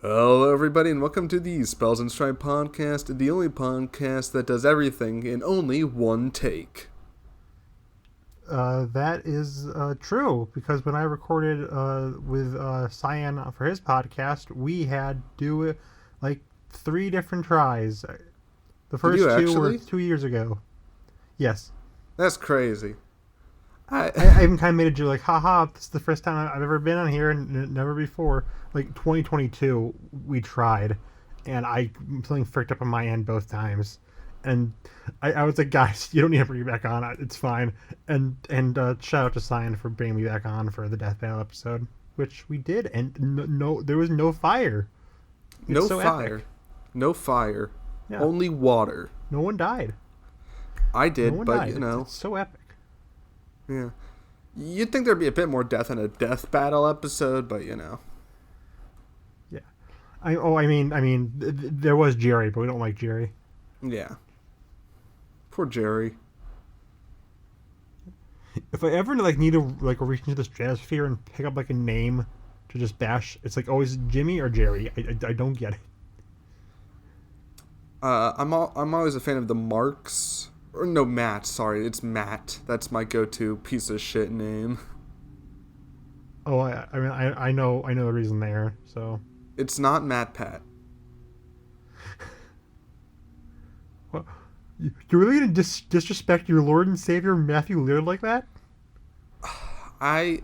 Hello, everybody, and welcome to the Spells and Stripe podcast, the only podcast that does everything in only one take. That is true, because when I recorded with Cyan for his podcast, we had to do it like 3 different tries. The first you 2 actually? were 2 years ago. Yes. That's crazy. I even kind of made a joke like, haha, this is the first time I've ever been on here, and never before. Like, 2022, we tried, and something fricked up on my end both times. And I was like, guys, you don't need to bring me back on. It's fine. And shout out to Cyan for bringing me back on for the Death Battle episode, which we did, and no there was no fire. No fire. No fire. Yeah. Only water. No one died. I did, No one but died. you know. It's so epic. Yeah. You'd think there'd be a bit more death in a Death Battle episode, but you know. Yeah. There was Jerry, but we don't like Jerry. Yeah. Poor Jerry. If I ever need to reach into the stratosphere and pick up like a name to just bash, it's like always Jimmy or Jerry. I don't get it. I'm always a fan of the Marks. Or no, Matt. Sorry, it's Matt. That's my go-to piece of shit name. Oh, I know the reason there. So It's not Matt Pat. what? You're really gonna disrespect your Lord and Savior Matthew Lear like that? I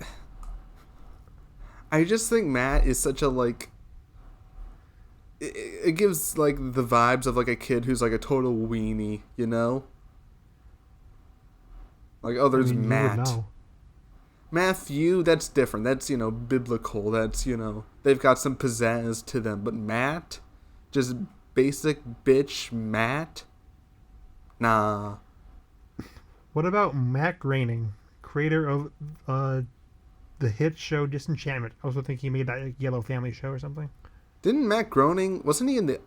just think Matt is such a like. It gives like the vibes of like a kid who's like a total weenie, you know. Like, oh, there's Matt. Matthew, that's different. That's, you know, biblical. That's, you know, they've got some pizzazz to them. But Matt, just basic bitch Matt, nah. What about Matt Groening, creator of the hit show Disenchantment? I also think he made that Yellow Family show or something. Didn't Matt Groening, wasn't he in the...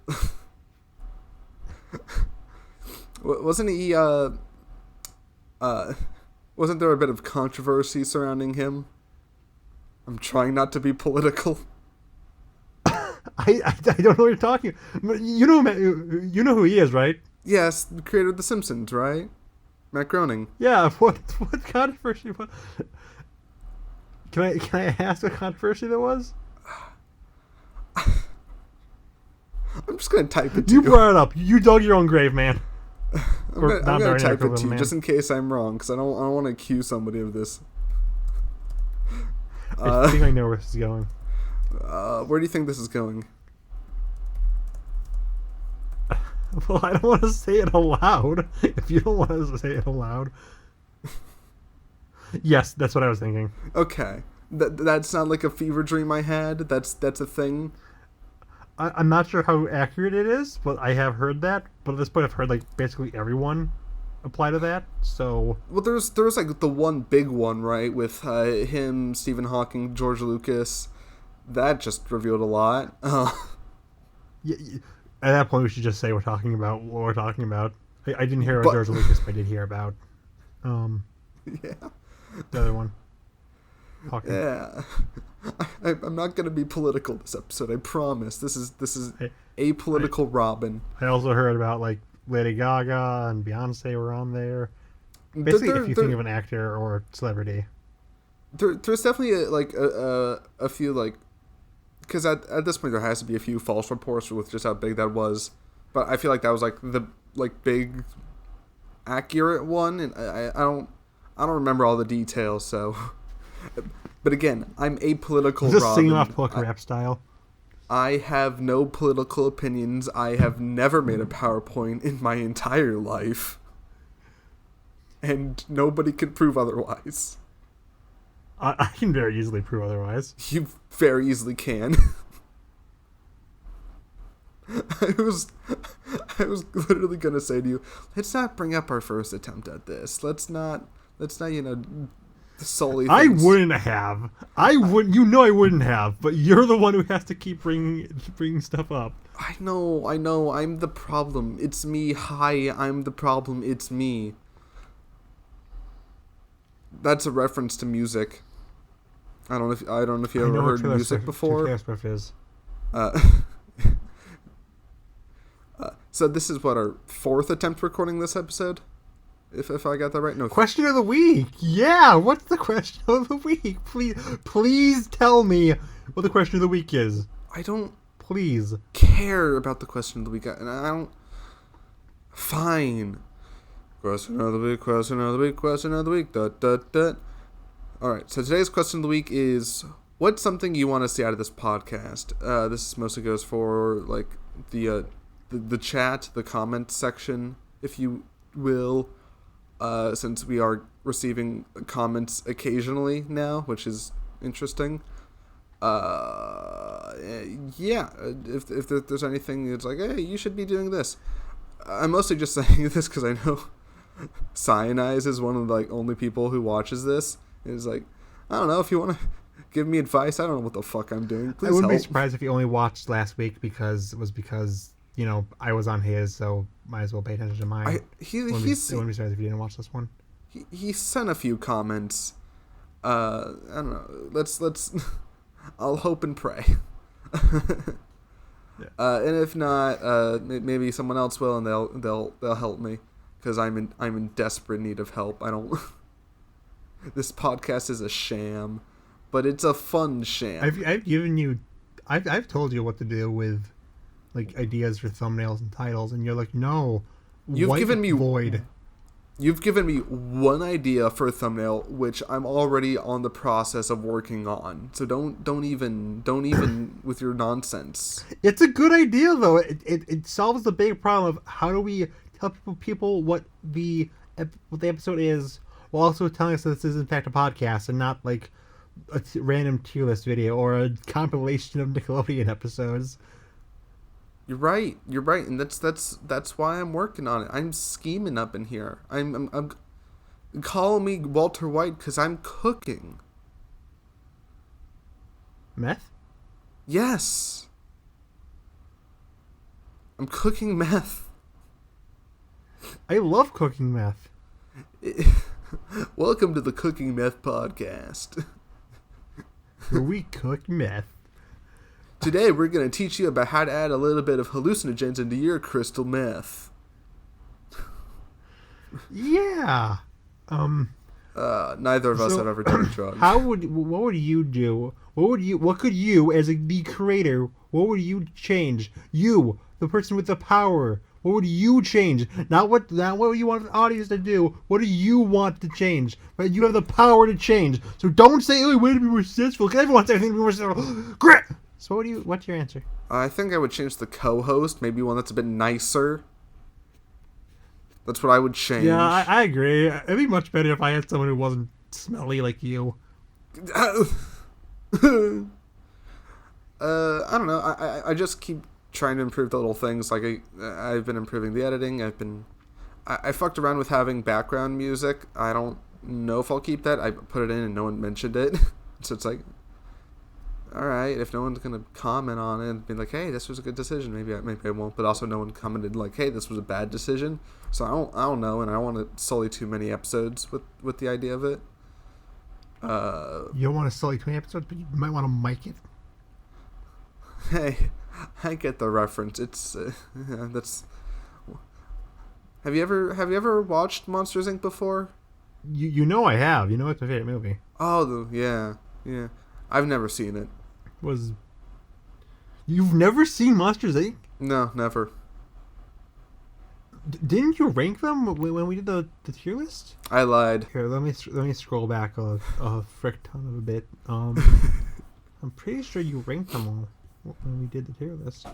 wasn't he, wasn't there a bit of controversy surrounding him? I'm trying not to be political. I don't know what you're talking about. You know who he is, right? Yes, the creator of The Simpsons, right? Matt Groening. Yeah, what controversy? Can I ask what controversy there was? I'm just gonna type it to You you. brought it up. You dug your own grave, man. I'm gonna type it to you just in case I'm wrong, because I don't want to accuse somebody of this. I think I know where this is going. Where do you think this is going? Well, I don't want to say it aloud. If you don't want to say it aloud. Yes, that's what I was thinking. Okay. That's not like a fever dream I had. That's a thing. I'm not sure how accurate it is, but I have heard that. But at this point, I've heard like basically everyone apply to that. So Well, there was like the one big one, right, with him, Stephen Hawking, George Lucas. That just revealed a lot. yeah, at that point, we should just say what we're talking about. I didn't hear about George Lucas, but I did hear about Yeah. the other one. Hawking. Yeah. I'm not gonna be political this episode. I promise. This is apolitical Robin. I also heard about like Lady Gaga and Beyonce were on there. Basically, if you think of an actor or celebrity, there's definitely a few like, because at this point there has to be a few false reports with just how big that was, but I feel like that was like the big accurate one, and I don't remember all the details, so. But again, I'm apolitical. Just Robin. singing off book rap style. I have no political opinions. I have never made a PowerPoint in my entire life. And nobody can prove otherwise. I can very easily prove otherwise. You very easily can. I was literally gonna say to you, let's not bring up our first attempt at this. Let's not sully things. I wouldn't have. I wouldn't have. But you're the one who has to keep bringing stuff up. I know. I'm the problem. It's me. Hi, I'm the problem. It's me. That's a reference to music. I don't know if you ever heard music before. Taylor Swift is. Uh, so this is what, our 4th attempt recording this episode? If I got that right? No. Question of the week. Yeah, what's the question of the week? Please tell me what the question of the week is. I don't please care about the question of the week, and I don't. Fine. Question of the week. Question of the week. Question of the week. Dot dot dot. All right. So today's question of the week is: what's something you want to see out of this podcast? This mostly goes for like the chat, the comment section, if you will. Since we are receiving comments occasionally now, which is interesting. Yeah, if there's anything that's like, hey, you should be doing this. I'm mostly just saying this because I know Cyanize is one of the like only people who watches this. It's like, I don't know, if you want to give me advice, I don't know what the fuck I'm doing. Please I wouldn't help. be surprised if you only watched last week because you know I was on his, so might as well pay attention to mine. I wouldn't be surprised if you didn't watch this one. He sent a few comments. I don't know. Let's. I'll hope and pray. Yeah. And if not, maybe someone else will, and they'll help me, because I'm in desperate need of help. I don't. This podcast is a sham, but it's a fun sham. I've given you, I've told you what to do with, like, ideas for thumbnails and titles, and you're like, no. You've given me void. You've given me one idea for a thumbnail, which I'm already on the process of working on. So don't even with your nonsense. It's a good idea though. It solves the big problem of how do we tell people what the episode is, while also telling us that this is in fact a podcast and not like a random tier list video or a compilation of Nickelodeon episodes. You're right, and that's why I'm working on it. I'm scheming up in here. I'm call me Walter White because I'm cooking. Meth? Yes. I'm cooking meth. I love cooking meth. Welcome to the Cooking Meth Podcast. Where we cook meth. Today we're going to teach you about how to add a little bit of hallucinogens into your crystal meth. Yeah. Neither of us have ever done drugs. What would you do? What could you, as the creator, what would you change? You, the person with the power. What would you change? Not what you want the audience to do. What do you want to change? But you have the power to change. So don't say, oh, way to be more successful, because everyone wants everything to be more successful. Grit! So what's your answer? I think I would change the co-host, maybe one that's a bit nicer. That's what I would change. Yeah, I agree. It'd be much better if I had someone who wasn't smelly like you. I don't know. I just keep trying to improve the little things. Like I've been improving the editing. I fucked around with having background music. I don't know if I'll keep that. I put it in and no one mentioned it. So it's like, all right, if no one's gonna comment on it and be like, hey, this was a good decision, maybe I won't. But also no one commented like, hey, this was a bad decision. So I don't know, and I don't want to sully too many episodes with the idea of it. You don't want to sully too many episodes, but you might want to mic it. Hey, I get the reference. It's that's. Have you ever watched Monsters, Inc. before? You know I have. You know it's my favorite movie. Oh, yeah. I've never seen it. You've never seen Monsters, Inc? No, never. Didn't you rank them when we did the tier list? I lied. Here, let me scroll back a frick ton of a bit. I'm pretty sure you ranked them all when we did the tier list.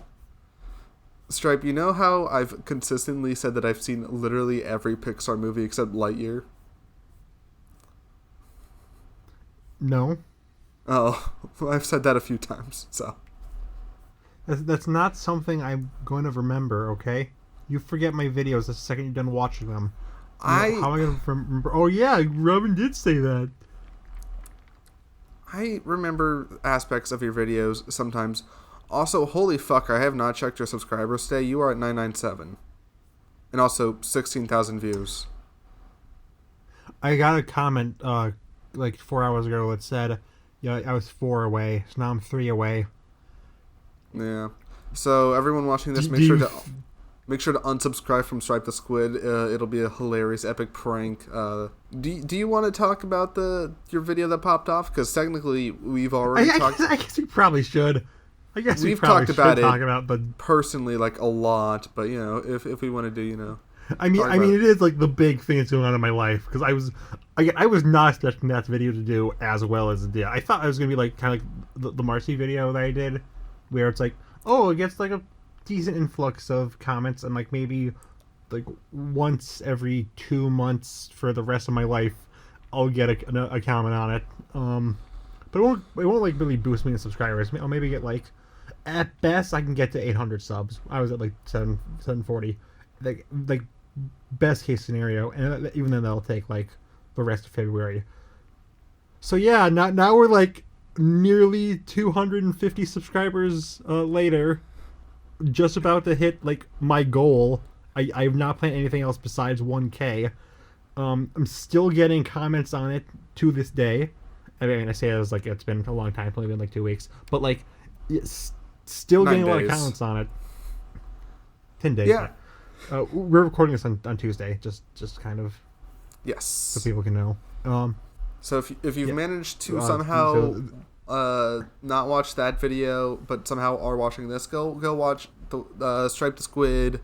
Stripe, you know how I've consistently said that I've seen literally every Pixar movie except Lightyear? No. Oh, well, I've said that a few times, so. That's not something I'm going to remember, okay? You forget my videos the second you're done watching them. How am I going to remember? Oh, yeah, Robin did say that. I remember aspects of your videos sometimes. Also, holy fuck, I have not checked your subscribers today. You are at 997. And also, 16,000 views. I got a comment like 4 hours ago that said, yeah, I was 4 away, so now I'm 3 away. Yeah. So everyone watching this, make sure to unsubscribe from Stripe the Squid. It'll be a hilarious, epic prank. Do you want to talk about your video that popped off? Because technically, we've already talked. I guess we probably should. I guess we've probably talked about should it talk about the personally, like a lot. But you know, if we want to do, you know. I mean, it is like the big thing that's going on in my life because I was not expecting that video to do as well as it did. I thought it was gonna be like kind of like the Marcy video that I did, where it's like, oh, it gets like a decent influx of comments and like maybe like once every 2 months for the rest of my life, I'll get a comment on it. But it won't like really boost me in subscribers. I'll maybe get like, at best I can get to 800 subs. I was at like 740. Like best case scenario, and even then that'll take like the rest of February. So yeah, now we're like nearly 250 subscribers later, just about to hit like my goal. I've not planned anything else besides 1K. I'm still getting comments on it to this day. I mean, I say it was like it's been a long time, it's only been like 2 weeks, but like it's still getting a lot of comments on it. 10 days. Yeah. We're recording this on Tuesday, just kind of, yes, so people can know. So if you've managed to somehow not watch that video, but somehow are watching this, go watch the Stripe the Squid.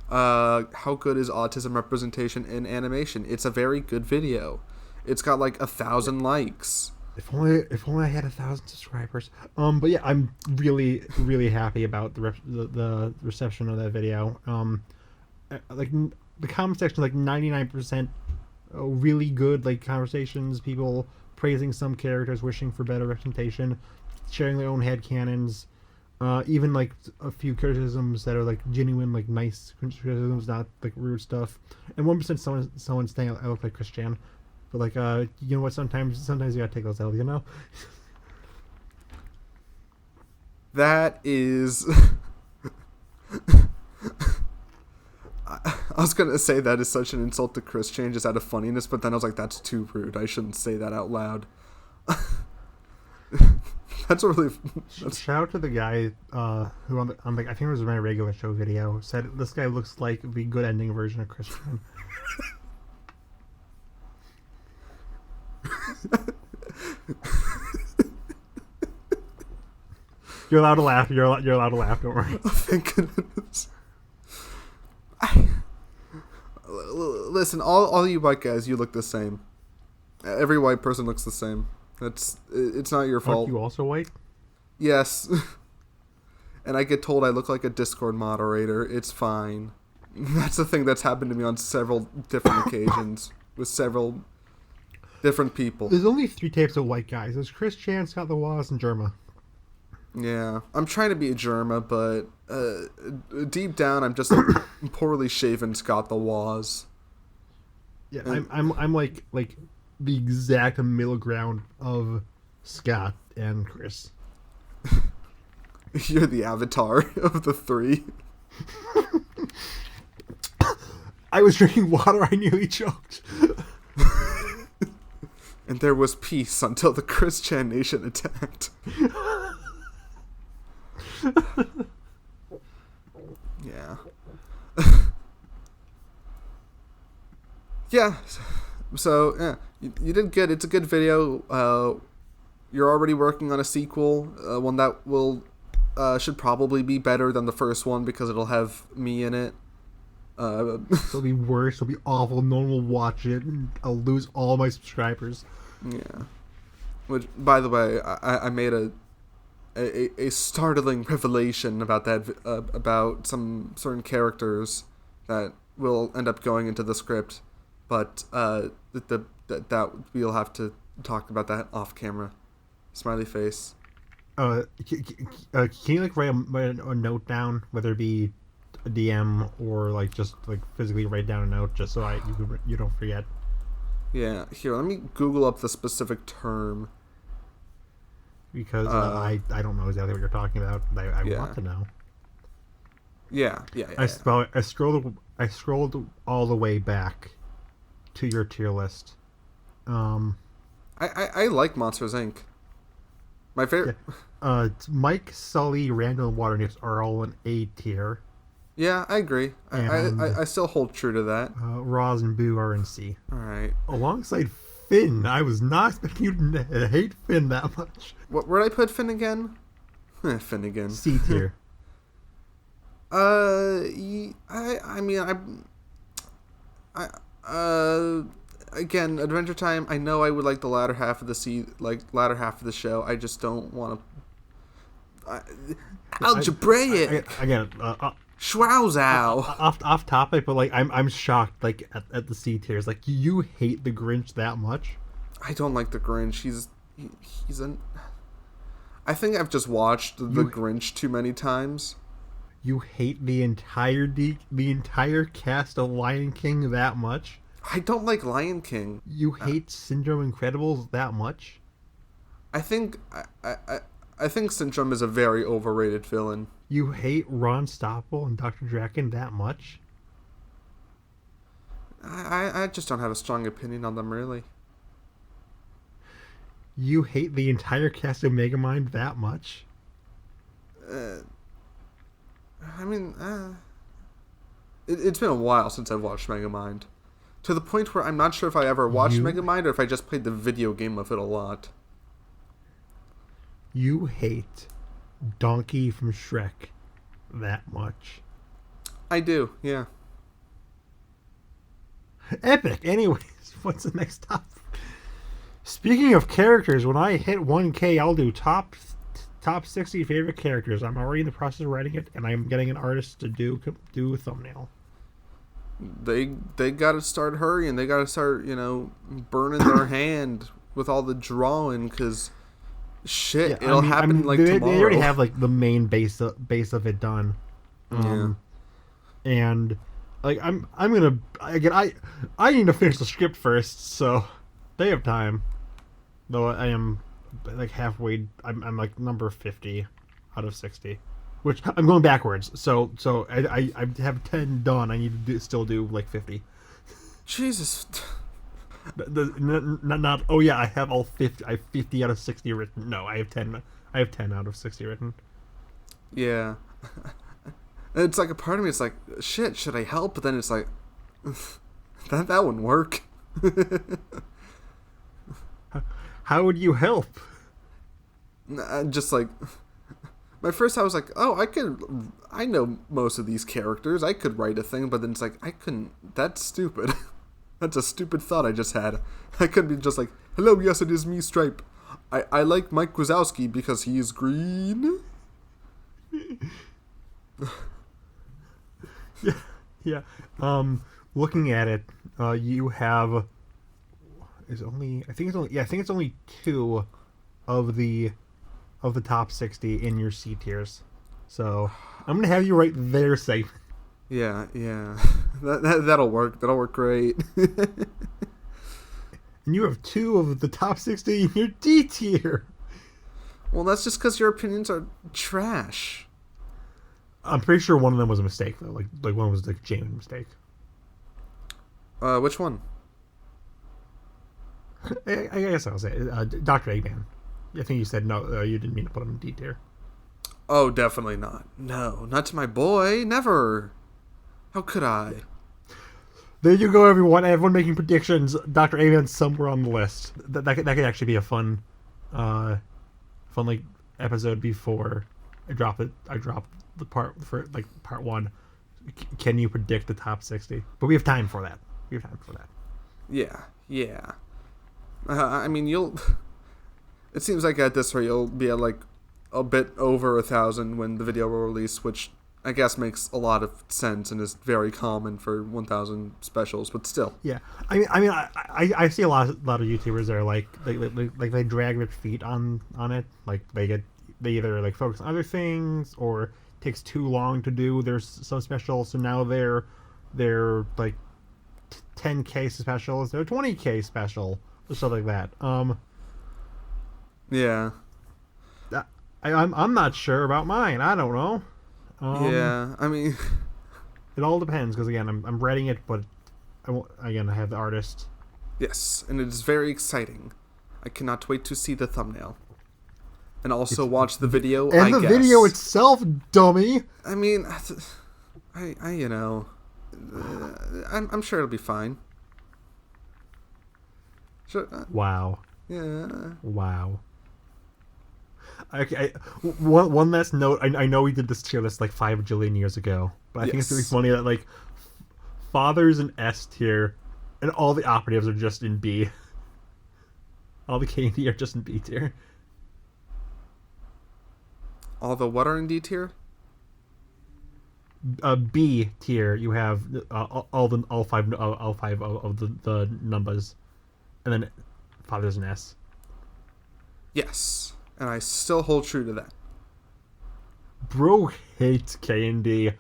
How good is autism representation in animation? It's a very good video. It's got like 1,000 likes. If only I had 1,000 subscribers. But yeah, I'm really happy about the reception of that video. Like the comment section, like 99% really good like conversations, people praising some characters, wishing for better representation, sharing their own headcanons, even like a few criticisms that are like genuine, like nice criticisms, not like rude stuff. And 1% someone saying I look like Christian, but like you know what, sometimes you gotta take those L's, you know. That is I was gonna say that is such an insult to Christian just out of funniness, but then I was like, that's too rude. I shouldn't say that out loud. That's really. Shout out to the guy who on like I think it was my regular show video said this guy looks like the good ending version of Christian. You're allowed to laugh. You're allowed to laugh. Don't worry. Oh, thank goodness. Listen, all you white guys, you look the same. Every white person looks the same. It's not your fault. Aren't you also white? Yes. And I get told I look like a Discord moderator. It's fine. That's the thing that's happened to me on several different occasions with several different people. There's only 3 types of white guys. There's Chris Chan, Scott the Waz, and Germa. Yeah, I'm trying to be a Germa, but deep down, I'm just a poorly shaven Scott the Waz. Yeah, I'm like the exact middle ground of Scott and Chris. You're the avatar of the 3. I was drinking water. I nearly choked. And there was peace until the Chris Chan Nation attacked. Yeah. Yeah. So, yeah. You did good. It's a good video. You're already working on a sequel. One that should probably be better than the first one because it'll have me in it. It'll be worse. It'll be awful. No one will watch it. And I'll lose all my subscribers. Yeah. Which, by the way, I made a startling revelation about that, about some certain characters that will end up going into the script, but that we'll have to talk about that off camera. Smiley face. Can you like write a note down, whether it be a DM or like just like physically write down a note just so you don't forget? Yeah, here, let me Google up the specific term. Because I don't know exactly what you're talking about. I want to know. Yeah. I scrolled all the way back to your tier list. I like Monsters Inc. My favorite. Mike, Sully, Randall, and Waternips are all an A tier. Yeah, I agree. And I still hold true to that. Roz and Boo are in C. All right. Alongside Finn, I was not expecting you to hate Finn that much. Where did I put Finn again? Finn again. C tier. Again, Adventure Time. I know I would like the latter half of the show. I just don't want to. Algebraic. Again, Schwauzow. Off topic, but like I'm shocked. Like at the C tiers, like you hate the Grinch that much. I don't like the Grinch. He's an. I think I've just watched the Grinch too many times. You hate the entire cast of Lion King that much? I don't like Lion King. You hate Syndrome Incredibles that much? I think Syndrome is a very overrated villain. You hate Ron Stopple and Dr. Draken that much? I just don't have a strong opinion on them, really. You hate the entire cast of Megamind that much? It's been a while since I've watched Megamind. To the point where I'm not sure if I ever watched Megamind or if I just played the video game of it a lot. You hate Donkey from Shrek that much? I do, yeah. Epic. Anyways, what's the next topic? Speaking of characters, when I hit 1K, I'll do top 60 favorite characters. I'm already in the process of writing it, and I'm getting an artist to do a thumbnail. They gotta start hurrying. They gotta start, burning their hand with all the drawing, because it'll happen tomorrow. They already have like the main base of it done. And like I'm gonna again I need to finish the script first, so they have time. Though I am like halfway. I'm like number 50 out of 60, which I'm going backwards. So I have 10 done. I need to still do like 50. Jesus. Not oh yeah, I have all 50. I have 50 out of 60 written. No, I have 10. I have 10 out of 60 written. Yeah. It's like a part of me. It's like, shit. Should I help? But then it's like, that wouldn't work. How would you help? Just like, my first thought was like, oh, I know most of these characters. I could write a thing, but then it's like, I couldn't. That's stupid. That's a stupid thought I just had. I couldn't be just like, hello, yes, it is me, Stripe. I like Mike Wazowski because he is green. Yeah. Looking at it, you have. I think it's only 2 of the top 60 in your C tiers. So I'm gonna have you write their segment. Yeah. That'll work. That'll work great. And you have 2 of the top 60 in your D tier. Well, that's just because your opinions are trash. I'm pretty sure one of them was a mistake though. Like one was like a genuine mistake. Which one? I guess I'll say Dr. Eggman. I think you said no. You didn't mean to put him in D tier. Oh, definitely not. No, not to my boy. Never. How could I? There you go, everyone. Everyone making predictions. Dr. Eggman's somewhere on the list. That could actually be a fun like episode before I drop it. I drop the part for like part 1. Can you predict the top 60? But we have time for that. Yeah. I mean, it seems like at this rate you'll be at like a bit over 1,000 when the video will release, which I guess makes a lot of sense and is very common for 1,000 specials, but still. Yeah, I see a lot of YouTubers that are like they drag their feet on it, like they either like focus on other things or takes too long to do their sub special, so now they're like 10K specials, they're 20K special. Or stuff like that. Yeah. I'm not sure about mine. I don't know. Yeah, I mean, it all depends because again, I'm writing it, but I have the artist. Yes, and it is very exciting. I cannot wait to see the thumbnail. and also watch the video. And the video itself, dummy. I mean, I you know, I'm sure it'll be fine. Sure. Wow. Yeah. Wow. Okay. One last note. I know we did this tier list like 5 bajillion years ago, but I think it's really funny that like Father's in S tier, and all the operatives are just in B. All the K and D are just in B tier. All the what are in D tier? B tier. You have all five of the numbers, and then Father's in S. Yes, and I still hold true to that. Bro hates K and D,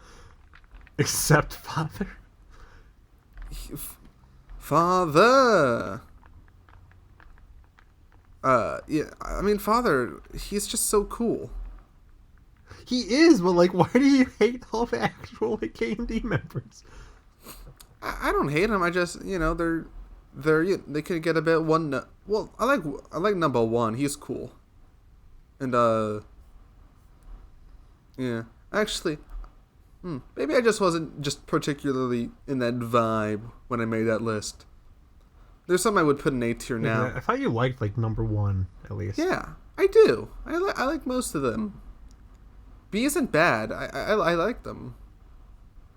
except Father. Father. Yeah, I mean, Father, he's just so cool. He is, but like, why do you hate all the actual like K&D members? I don't hate them. I just, you know, they could get a bit one. Well, I like number one. He's cool, and yeah. Actually, maybe I just wasn't just particularly in that vibe when I made that list. There's some I would put in A tier now. I thought you liked like number one at least. Yeah, I do. I like most of them. B isn't bad. I like them.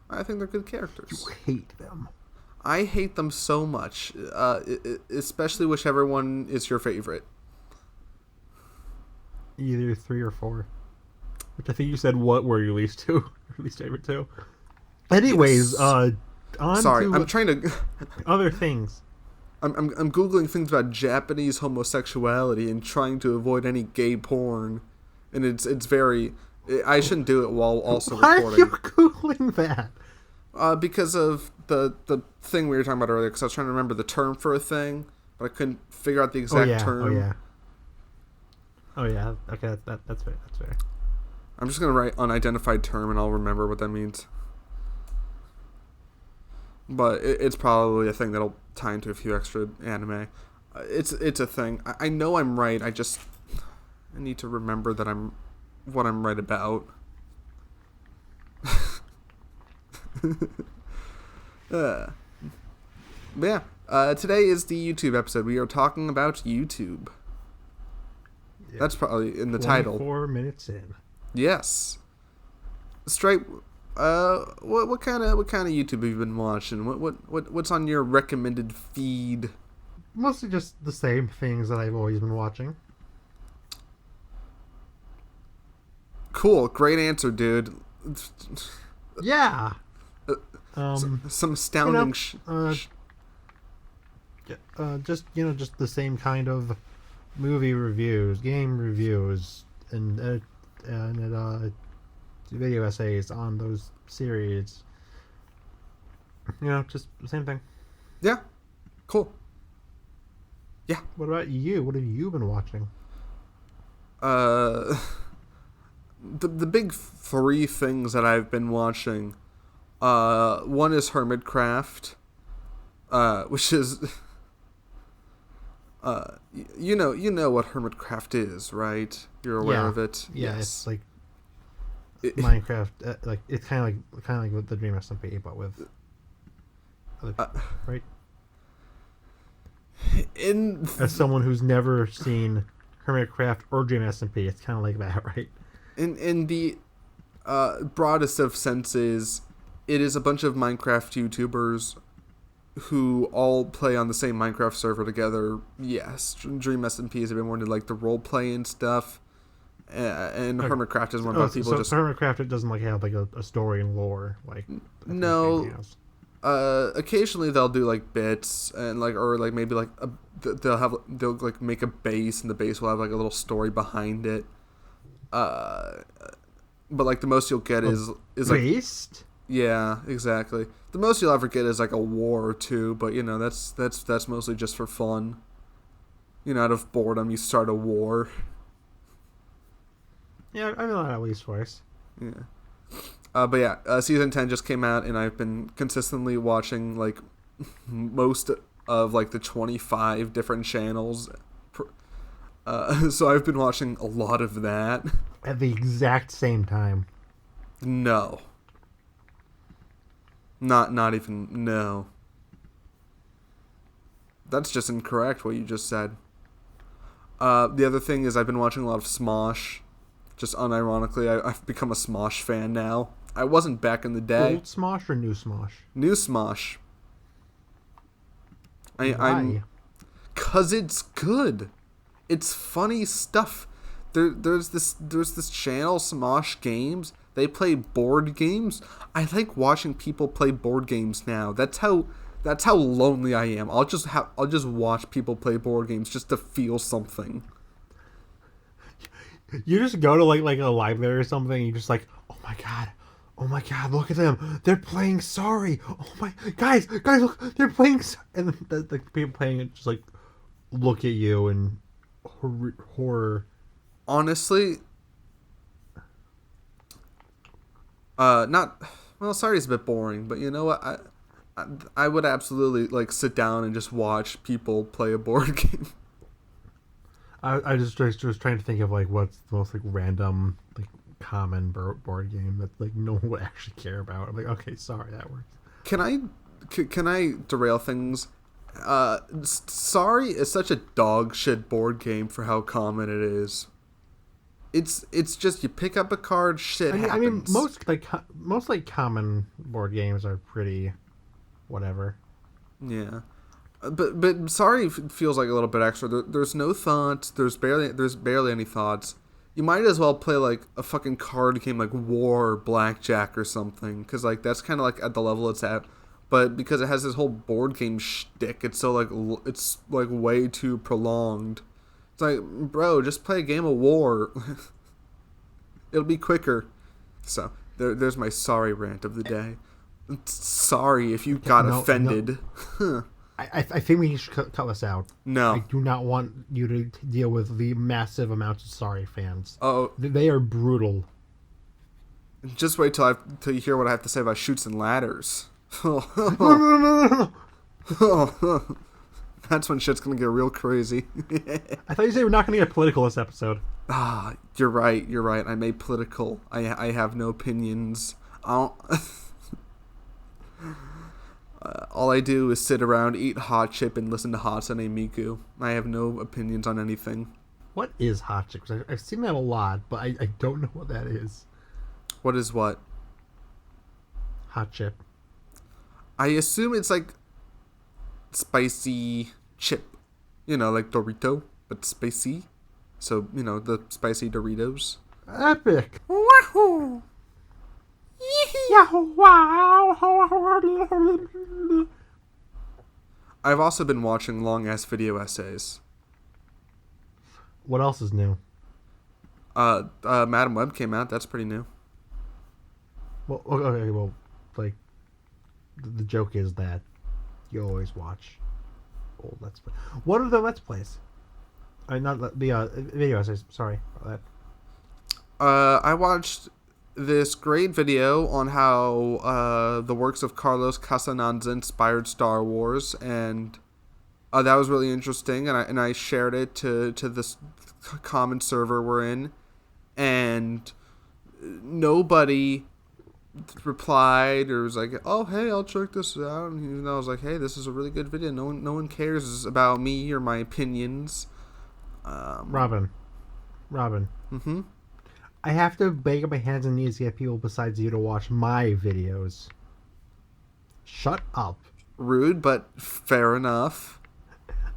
I think they're good characters. You hate them. I hate them so much, especially whichever one is your favorite. Either 3 or 4. Which I think you said what were your least two? Your least favorite two? Anyways, yes. On Sorry, to I'm trying to... other things. I'm Googling things about Japanese homosexuality and trying to avoid any gay porn. And it's very... I shouldn't do it while also Why recording. Why are you Googling that? Because of the thing we were talking about earlier, because I was trying to remember the term for a thing, but I couldn't figure out the exact term. Oh yeah. Okay, that's fair. That's fair. I'm just going to write unidentified term and I'll remember what that means. But it's probably a thing that'll tie into a few extra anime. It's a thing. I know I'm right. I need to remember that what I'm right about. But yeah, today is the YouTube episode. We are talking about YouTube. Yeah. That's probably in the title. 4 minutes in. Yes. Straight. What kind of YouTube have you been watching? What's on your recommended feed? Mostly just the same things that I've always been watching. Cool, great answer, dude. Yeah. Some astounding. Just the same kind of movie reviews, game reviews, and video essays on those series. Just the same thing. Yeah. Cool. Yeah. What about you? What have you been watching? The big 3 things that I've been watching. One is Hermitcraft, which is you know what Hermitcraft is, right? You're aware of it. Yeah, yes. It's like Minecraft. Like it's kind of like with the Dream SMP, but with other people, right? As someone who's never seen Hermitcraft or Dream SMP, it's kind of like that, right? In the broadest of senses, it is a bunch of Minecraft YouTubers who all play on the same Minecraft server together. Yes, Dream SMP is a bit more into like the role play and stuff, and Hermitcraft is one of the people. So Hermitcraft, it doesn't like have like a story and lore like. No. Occasionally they'll do like bits and like or like maybe like they'll like make a base and the base will have like a little story behind it. But like the most you'll get is like based. Yeah, exactly. The most you'll ever get is like a war or two, but that's mostly just for fun. Out of boredom, you start a war. Yeah, I've done that at least twice. Yeah. But yeah, season 10 just came out, and I've been consistently watching like most of like the 25 different channels. So I've been watching a lot of that. At the exact same time. No. Not even, no. That's just incorrect, what you just said. The other thing is I've been watching a lot of Smosh. Just unironically, I've become a Smosh fan now. I wasn't back in the day. Old Smosh or new Smosh? New Smosh. Why? 'Cause it's good. It's funny stuff. There's this channel, Smosh Games. They play board games. I like watching people play board games now. That's how lonely I am. I'll just watch people play board games just to feel something. You just go to like a library or something, and you're just like, oh my god, look at them, they're playing Sorry. Oh my guys, look, they're playing. And the people playing it just like look at you and horror. Honestly, not well. Sorry, it's a bit boring, but you know what? I would absolutely like sit down and just watch people play a board game. I just was trying to think of like what's the most like random like common board game that like no one would actually care about. I'm like, okay, Sorry, that works. Can I derail things? Sorry is such a dog shit board game for how common it is. It's just you pick up a card, shit happens. I mean, most common board games are pretty whatever. Yeah. But Sorry feels like a little bit extra. There's no thoughts. There's barely any thoughts. You might as well play like a fucking card game like War or Blackjack or something, because like that's kind of like at the level it's at. But because it has this whole board game shtick, it's like way too prolonged. It's like, bro, just play a game of War. It'll be quicker. So there's my Sorry rant of the day. Sorry if you got offended. No. I think we should cut this out. No. I do not want you to deal with the massive amounts of Sorry fans. Oh. They are brutal. Just wait till you hear what I have to say about Chutes and Ladders. No. That's when shit's gonna get real crazy. I thought you said we're not gonna get political this episode. You're right. I made political. I have no opinions. All I do is sit around, eat hot chip, and listen to Hatsune Miku. I have no opinions on anything. What is hot chip? I've seen that a lot, but I don't know what that is. What is what? Hot chip. I assume it's like spicy chip. You know, like Dorito, but spicy. So, you know, the spicy Doritos. Epic! Wahoo! I've also been watching long-ass video essays. What else is new? Madam Web came out. That's pretty new. Well, okay, well, like, the joke is that you always watch old Let's Plays. What are the Let's Plays? Not the video essays. Sorry about that. I watched this great video on how the works of Carlos Casananza inspired Star Wars, and that was really interesting. And I shared it to this common server we're in, and nobody replied or was like, "Oh, hey, I'll check this out." And I was like, "Hey, this is a really good video. No one cares about me or my opinions." Robin. Mm-hmm. I have to beg on my hands and knees to get people besides you to watch my videos. Shut up. Rude, but fair enough.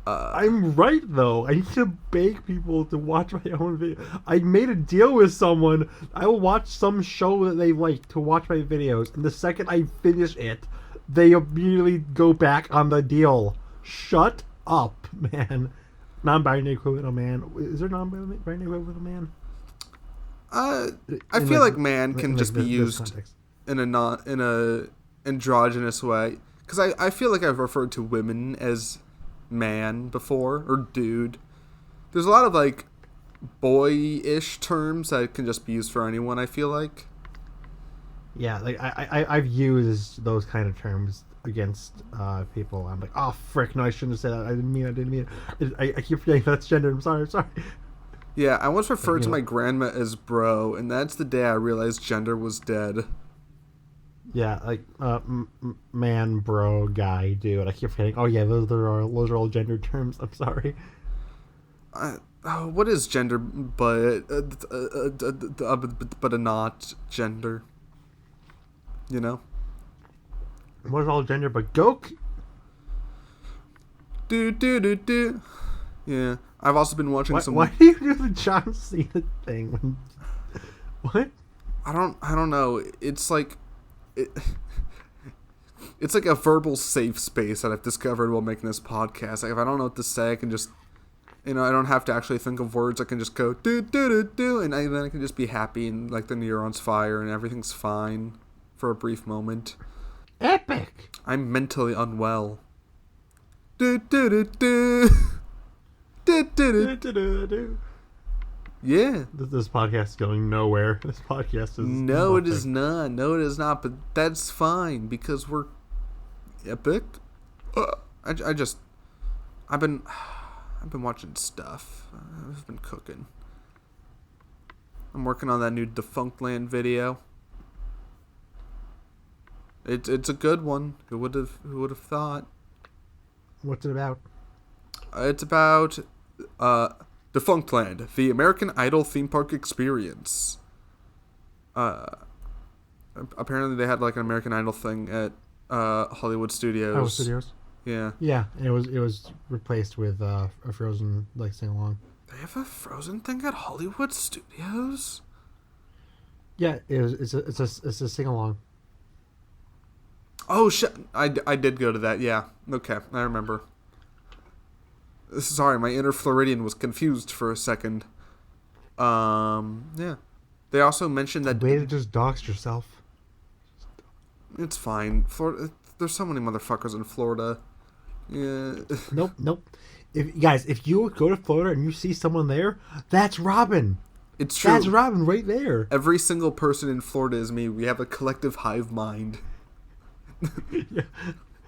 I'm right, though. I need to beg people to watch my own video. I made a deal with someone. I will watch some show that they like to watch my videos, and the second I finish it, they immediately go back on the deal. Shut up, man. Non-binary equivalent man. Is there non-binary equivalent man? I feel like man can just be used in a androgynous way, because I feel like I've referred to women as man before, or dude. There's a lot of like boy-ish terms that can just be used for anyone, I feel like. Yeah, like I've used those kind of terms against people. I'm like, oh frick, no, I shouldn't have said that. I didn't mean it. I keep forgetting that's gender. I'm sorry. Yeah, I once referred Like, to my grandma as bro, and that's the day I realized gender was dead. yeah, like man, bro, guy, dude. I keep forgetting. Oh yeah, those are all gender terms. I'm sorry. What is gender but but a not gender? You know? What is all gender but goke? Do. Yeah. I've also been watching some. Why do you do the John Cena thing? What? I don't know. It's like it's like a verbal safe space that I've discovered while making this podcast. Like if I don't know what to say, I can just I don't have to actually think of words. I can just go do, and then I can just be happy and like the neurons fire and everything's fine for a brief moment. Epic. I'm mentally unwell. Do. Yeah. This podcast is going nowhere. This podcast is No, nothing. it is not. No, it is not. But that's fine because we're epic. I've been watching stuff. I've been cooking. I'm working on that new Defunctland video. It's a good one. Who would have thought? What's it about? It's about Defunctland, the American Idol theme park experience. Apparently they had like an American Idol thing at Hollywood Studios. Oh, Studios. Yeah. Yeah, and it was replaced with a Frozen like sing along. They have a Frozen thing at Hollywood Studios? Yeah, it's a sing along. Oh shit! I did go to that. Yeah. Okay, I remember. Sorry, my inner Floridian was confused for a second. Yeah. They also mentioned that. Way to just dox yourself. It's fine. Florida. There's so many motherfuckers in Florida. Yeah. Nope. If you go to Florida and you see someone there, that's Robin. It's true. That's Robin right there. Every single person in Florida is me. We have a collective hive mind. Yeah.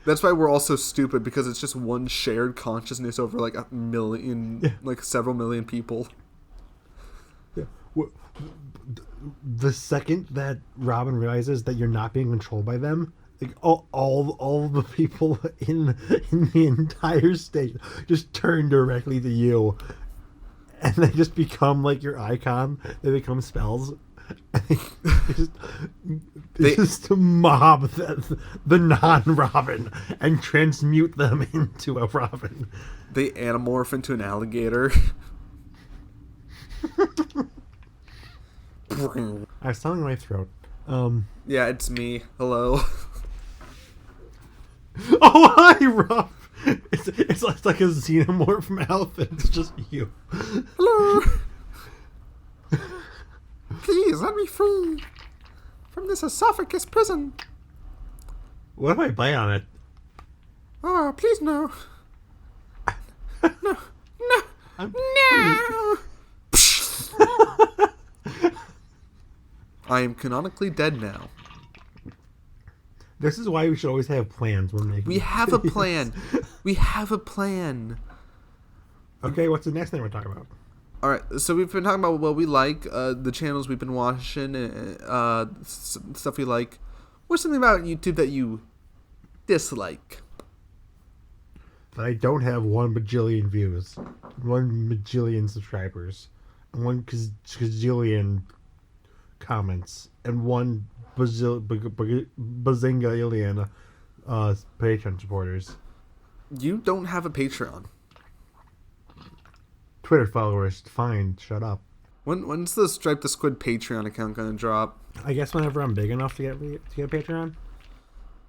That's why we're all so stupid, because it's just one shared consciousness over like a million, like several million people. Yeah. The second that Robin realizes that you're not being controlled by them, like all the people in the entire state just turn directly to you, and they just become like your icon. They become spells. They just mob the non-Robin and transmute them into a Robin. They anamorph into an alligator. I have something in my throat. Yeah, it's me. Hello. Oh, hi, Rob. It's like a xenomorph mouth, and it's just you. Hello. Please let me free from this esophagus prison. What if I bite on it? Oh, please no. No. I am canonically dead now. This is why we should always have plans when making. We have a plan. We have a plan. Okay, what's the next thing we're talking about? All right, so we've been talking about what we like, the channels we've been watching, stuff we like. What's something about YouTube that you dislike? That I don't have 1 bajillion views, 1 bajillion subscribers, and 1 gazillion comments, and 1 bazingillion Patreon supporters. You don't have a Patreon. Twitter followers, fine, shut up. When's the Stripe the Squid Patreon account gonna drop? I guess whenever I'm big enough to get a Patreon.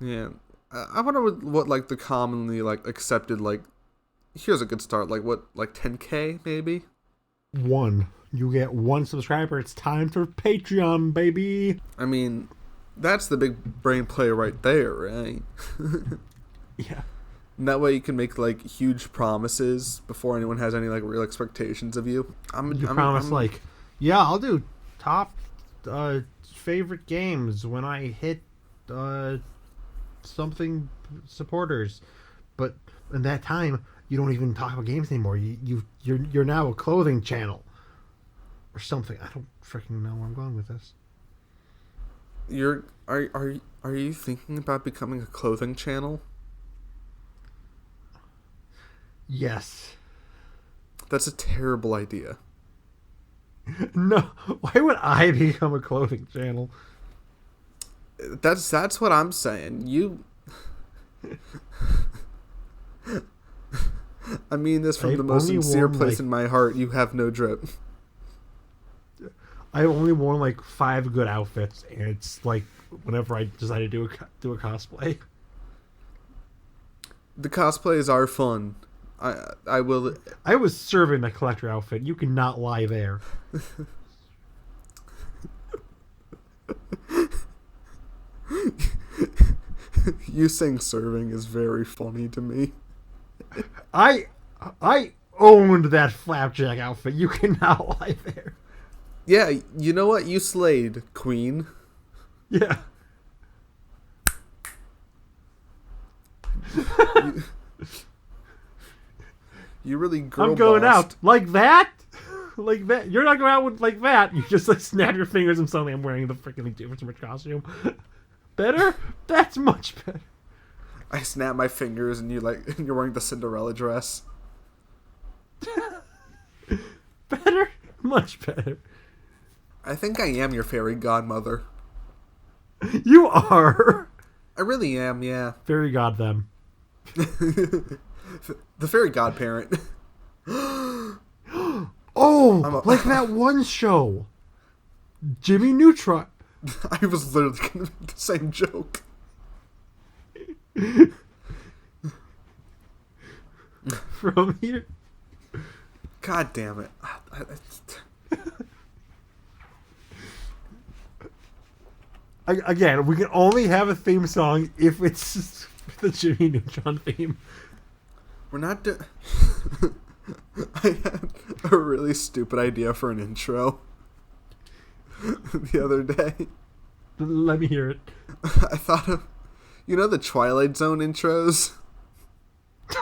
Yeah, I wonder what like the commonly like accepted like. Here's a good start. Like what, like 10K maybe? 1. You get 1 subscriber. It's time for Patreon, baby. I mean, that's the big brain play right there, right? Yeah. And that way you can make like huge promises before anyone has any like real expectations of you. You promise like, yeah, I'll do top favorite games when I hit something supporters, but in that time you don't even talk about games anymore. You're now a clothing channel or something. I don't freaking know where I'm going with this. Are you thinking about becoming a clothing channel? Yes. That's a terrible idea. No, why would I become a clothing channel? That's what I'm saying. You I mean this from the most sincere place in my heart. You have no drip. I've only worn like 5 good outfits, and it's like whenever I decide to do a cosplay. The cosplays are fun. I will. I was serving the collector outfit. You cannot lie there. You saying serving is very funny to me. I owned that flapjack outfit. You cannot lie there. Yeah, you know what? You slayed, Queen. Yeah. You really girl I'm going bossed. out like that? Like that? You're not going out with like that. You just like snap your fingers and suddenly I'm wearing the freaking different costume. Better? That's much better. I snap my fingers and you're wearing the Cinderella dress. Better? Much better. I think I am your fairy godmother. You are. I really am, yeah. Fairy god them. The fairy godparent. Like that one show. Jimmy Neutron. I was literally going to make the same joke. From here. God damn it. Again, we can only have a theme song if it's the Jimmy Neutron theme. We're not I had a really stupid idea for an intro the other day. Let me hear it. I thought of, the Twilight Zone intros? Go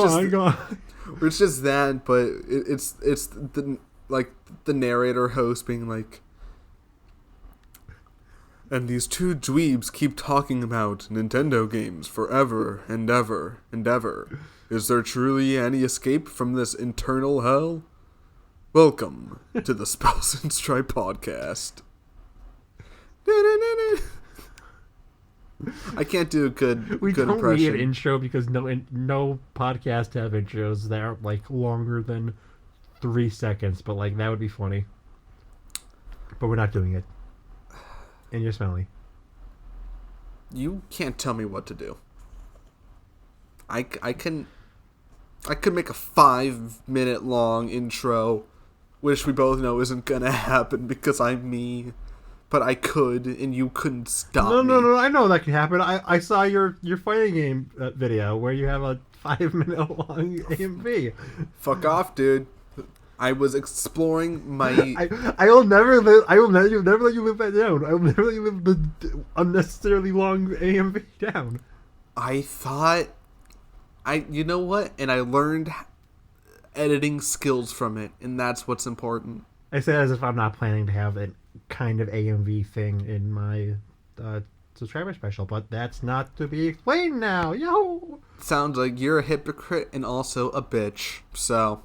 on. Where it's just that, but it's the narrator host being like, and these two dweebs keep talking about Nintendo games forever and ever and ever. Is there truly any escape from this internal hell? Welcome to the Spells and Stripe podcast. I can't do a good impression. We don't need an intro because no podcast have intros that are like longer than 3 seconds, but like that would be funny. But we're not doing it. And you're smelly. You can't tell me what to do. I could make a 5-minute long intro, which we both know isn't gonna happen because I'm me. But I could, and you couldn't stop me. No, I know that can happen. I saw your fighting game video where you have a 5-minute long AMV. Fuck off, dude. I was exploring my. I will never let you live that down. I will never let you live the unnecessarily long AMV down. I thought, you know what? And I learned editing skills from it, and that's what's important. I say as if I'm not planning to have that kind of AMV thing in my subscriber special, but that's not to be explained now. Yo. Sounds like you're a hypocrite and also a bitch. So.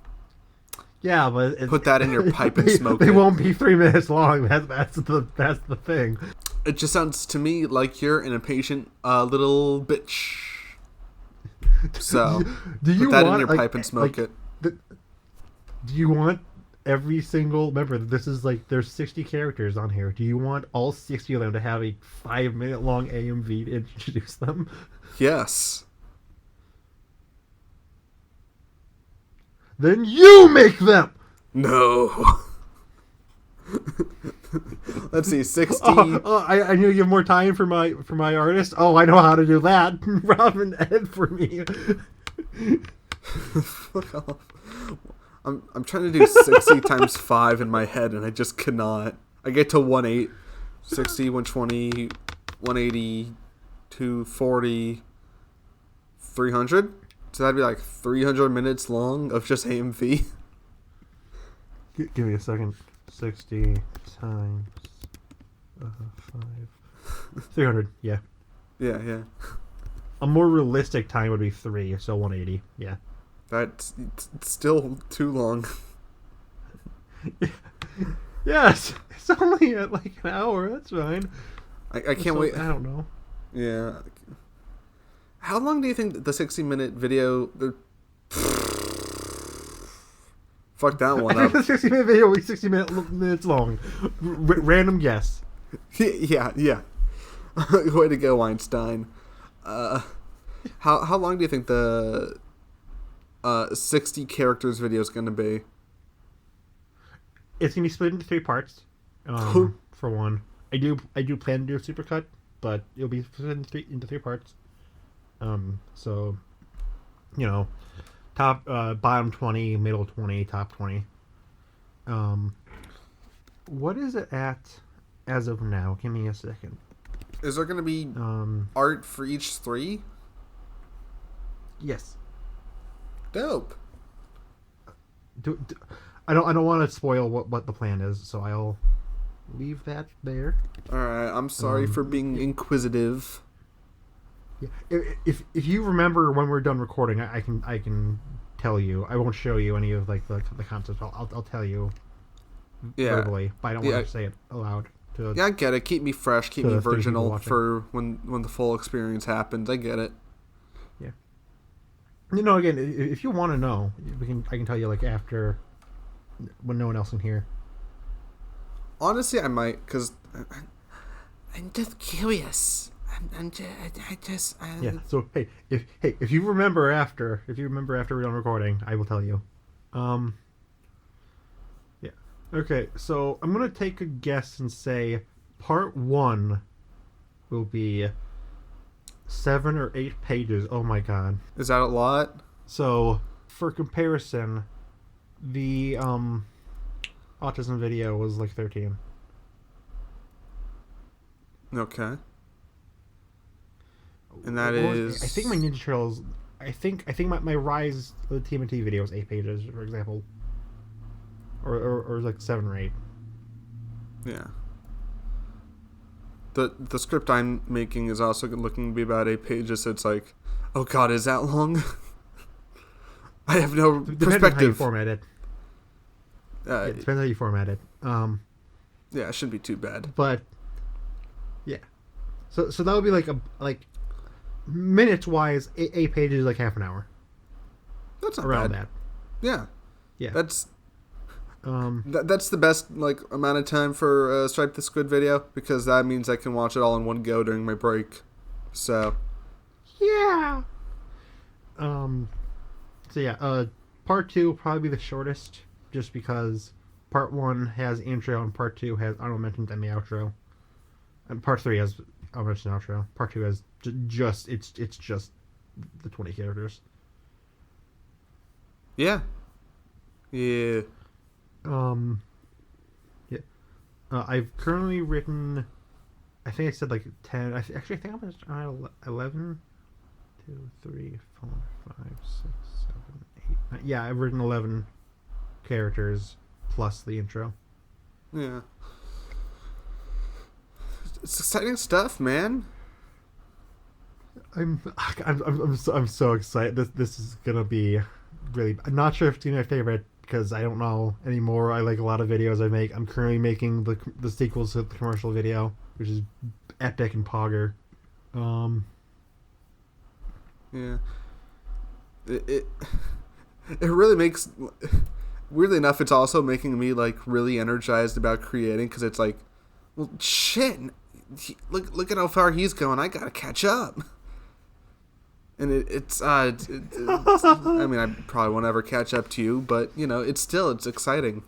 Yeah, but put that in your pipe and smoke it. They won't be 3 minutes long. That's the thing. It just sounds to me like you're an impatient little bitch. So do you put that want, in your pipe and smoke it. Do you want every single? Remember, this is like there's 60 characters on here. Do you want all 60 of them to have a 5-minute long AMV to introduce them? Yes. Then you make them. No. Let's see, 60. I need to give more time for my artist. Oh, I know how to do that. Robin, edit for me. Fuck off. I'm trying to do 60 times 5 in my head, and I just cannot. I get to 180, 60, 120, 180, 240, 300. So that'd be like 300 minutes long of just AMV. Give me a second. 60 times 5. 300, yeah. Yeah. A more realistic time would be 3, so 180, yeah. That's still too long. Yes, it's only at like an hour, that's fine. I can't wait. I don't know. Yeah. How long do you think the 60-minute video... Fuck that one up. The 60-minute video will be 60 minutes long. Random guess. Yeah. Way to go, Einstein. How long do you think the 60 characters video is going to be? It's going to be split into 3 parts. For one, I do plan to do a supercut, but it'll be split into 3 parts. So, top, bottom 20, middle 20, top 20. What is it at as of now? Give me a second. Is there going to be art for each 3? Yes. Dope. I don't want to spoil what the plan is, so I'll leave that there. All right. I'm sorry for being inquisitive. Yeah. If you remember when we're done recording, I can tell you. I won't show you any of like the concepts. I'll tell you verbally, but I don't want to say it aloud. I get it. Keep me fresh. Keep me virginal for when the full experience happens. I get it. Yeah. Again, if you want to know, I can tell you like after when no one else can hear. Honestly, I might, because I'm just curious. Yeah. So if you remember after we're done recording, I will tell you. Yeah. Okay. So I'm gonna take a guess and say part 1 will be 7 or 8 pages. Oh my god. Is that a lot? So for comparison, the autism video was like 13. Okay. And that is... I think my Ninja Turtles... I think my Rise of the TMNT video was 8 pages, for example. Or like 7 or 8. Yeah. The script I'm making is also looking to be about 8 pages, so it's like, oh god, is that long? I have no perspective. Depends on how you format it. It depends how you format it. Yeah, it shouldn't be too bad. But yeah, so that would be like minutes wise, 8 pages, like half an hour. That's not around bad. that. Yeah. That's that's the best amount of time for a Stripe the Squid video, because that means I can watch it all in one go during my break. So yeah. So yeah, part 2 will probably be the shortest, just because part 1 has intro and part 2 has honorable mentions and the outro, and part 3 has honorable mention and outro. Part 2 has just the 20 characters. Yeah. Yeah. I've currently written, I think I said like 10. Actually, I think I'm on 11. 2, 3, 4, 5, 6, 7, 8, 9. Yeah, I've written 11 characters plus the intro. Yeah. It's exciting stuff, man. I'm so excited. This is gonna be really. I'm not sure if it's gonna be my favorite, because I don't know anymore. I like a lot of videos I make. I'm currently making the sequels to the commercial video, which is epic and pogger. Yeah. It really makes... Weirdly enough, it's also making me really energized about creating, because it's like, well, shit, look at how far he's going. I gotta catch up. And it's I mean, I probably won't ever catch up to you, but it's exciting.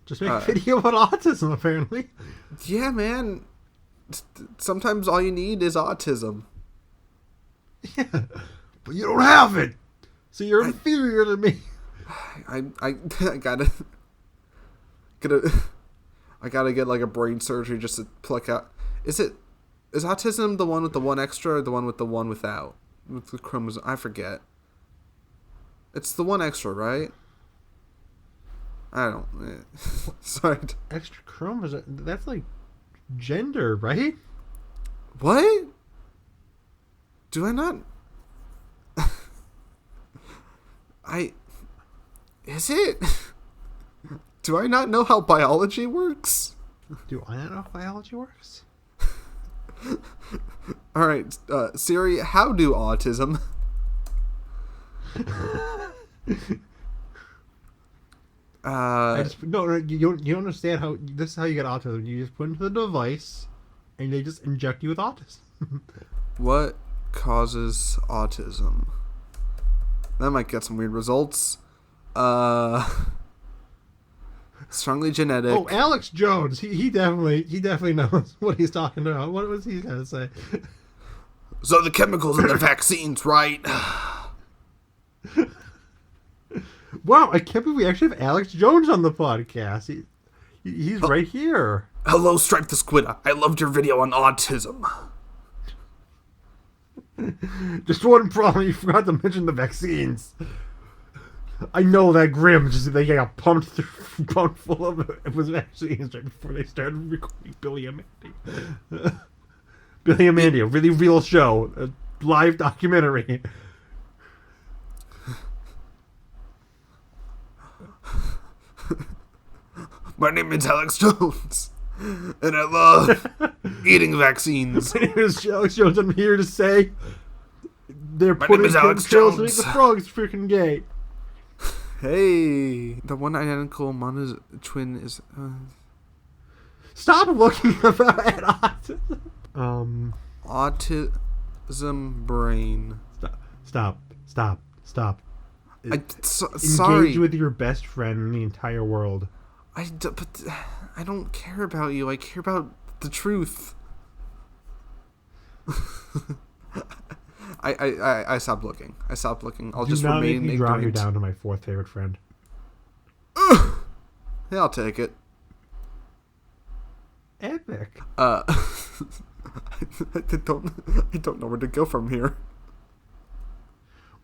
Just make a video about autism, apparently. Yeah, man. Sometimes all you need is autism. Yeah, but you don't have it, so you're inferior to me. I I gotta get like a brain surgery just to pluck out. Is autism the one with the one extra or the one without? With the chromosome? I forget. It's the one extra, right? I don't. Sorry. Extra chromosome? That's like gender, right? What? Do I not? Is it? Do I not know how biology works? Do I not know how biology works? All right, Siri, how do autism? No, you don't understand how this is how you get autism. You just put into the device, and they just inject you with autism. What causes autism? That might get some weird results. Strongly genetic. Oh, Alex Jones. He definitely knows what he's talking about. What was he gonna say? So the chemicals in the vaccines, right? Wow, I can't believe we actually have Alex Jones on the podcast. He's right here. Hello, Stripe the Squid. I loved your video on autism. Just one problem, you forgot to mention the vaccines. I know that Grimm just they got pumped full of it was vaccines right before they started recording Billy and Mandy. Billy and Mandy, a really real show, a live documentary. My name is Alex Jones, and I love eating vaccines. My name is Alex Jones. I'm here to say they're My name is Alex pills to Jones. make the frogs freaking gay. Hey, the one identical Mana's twin is. Stop looking at autism. Autism brain. Stop. Sorry. Engage with your best friend in the entire world. But I don't care about you. I care about the truth. I stopped looking. I'll just remain ignorant. Drop you down to my fourth favorite friend. Yeah, I'll take it. Epic. I don't know where to go from here.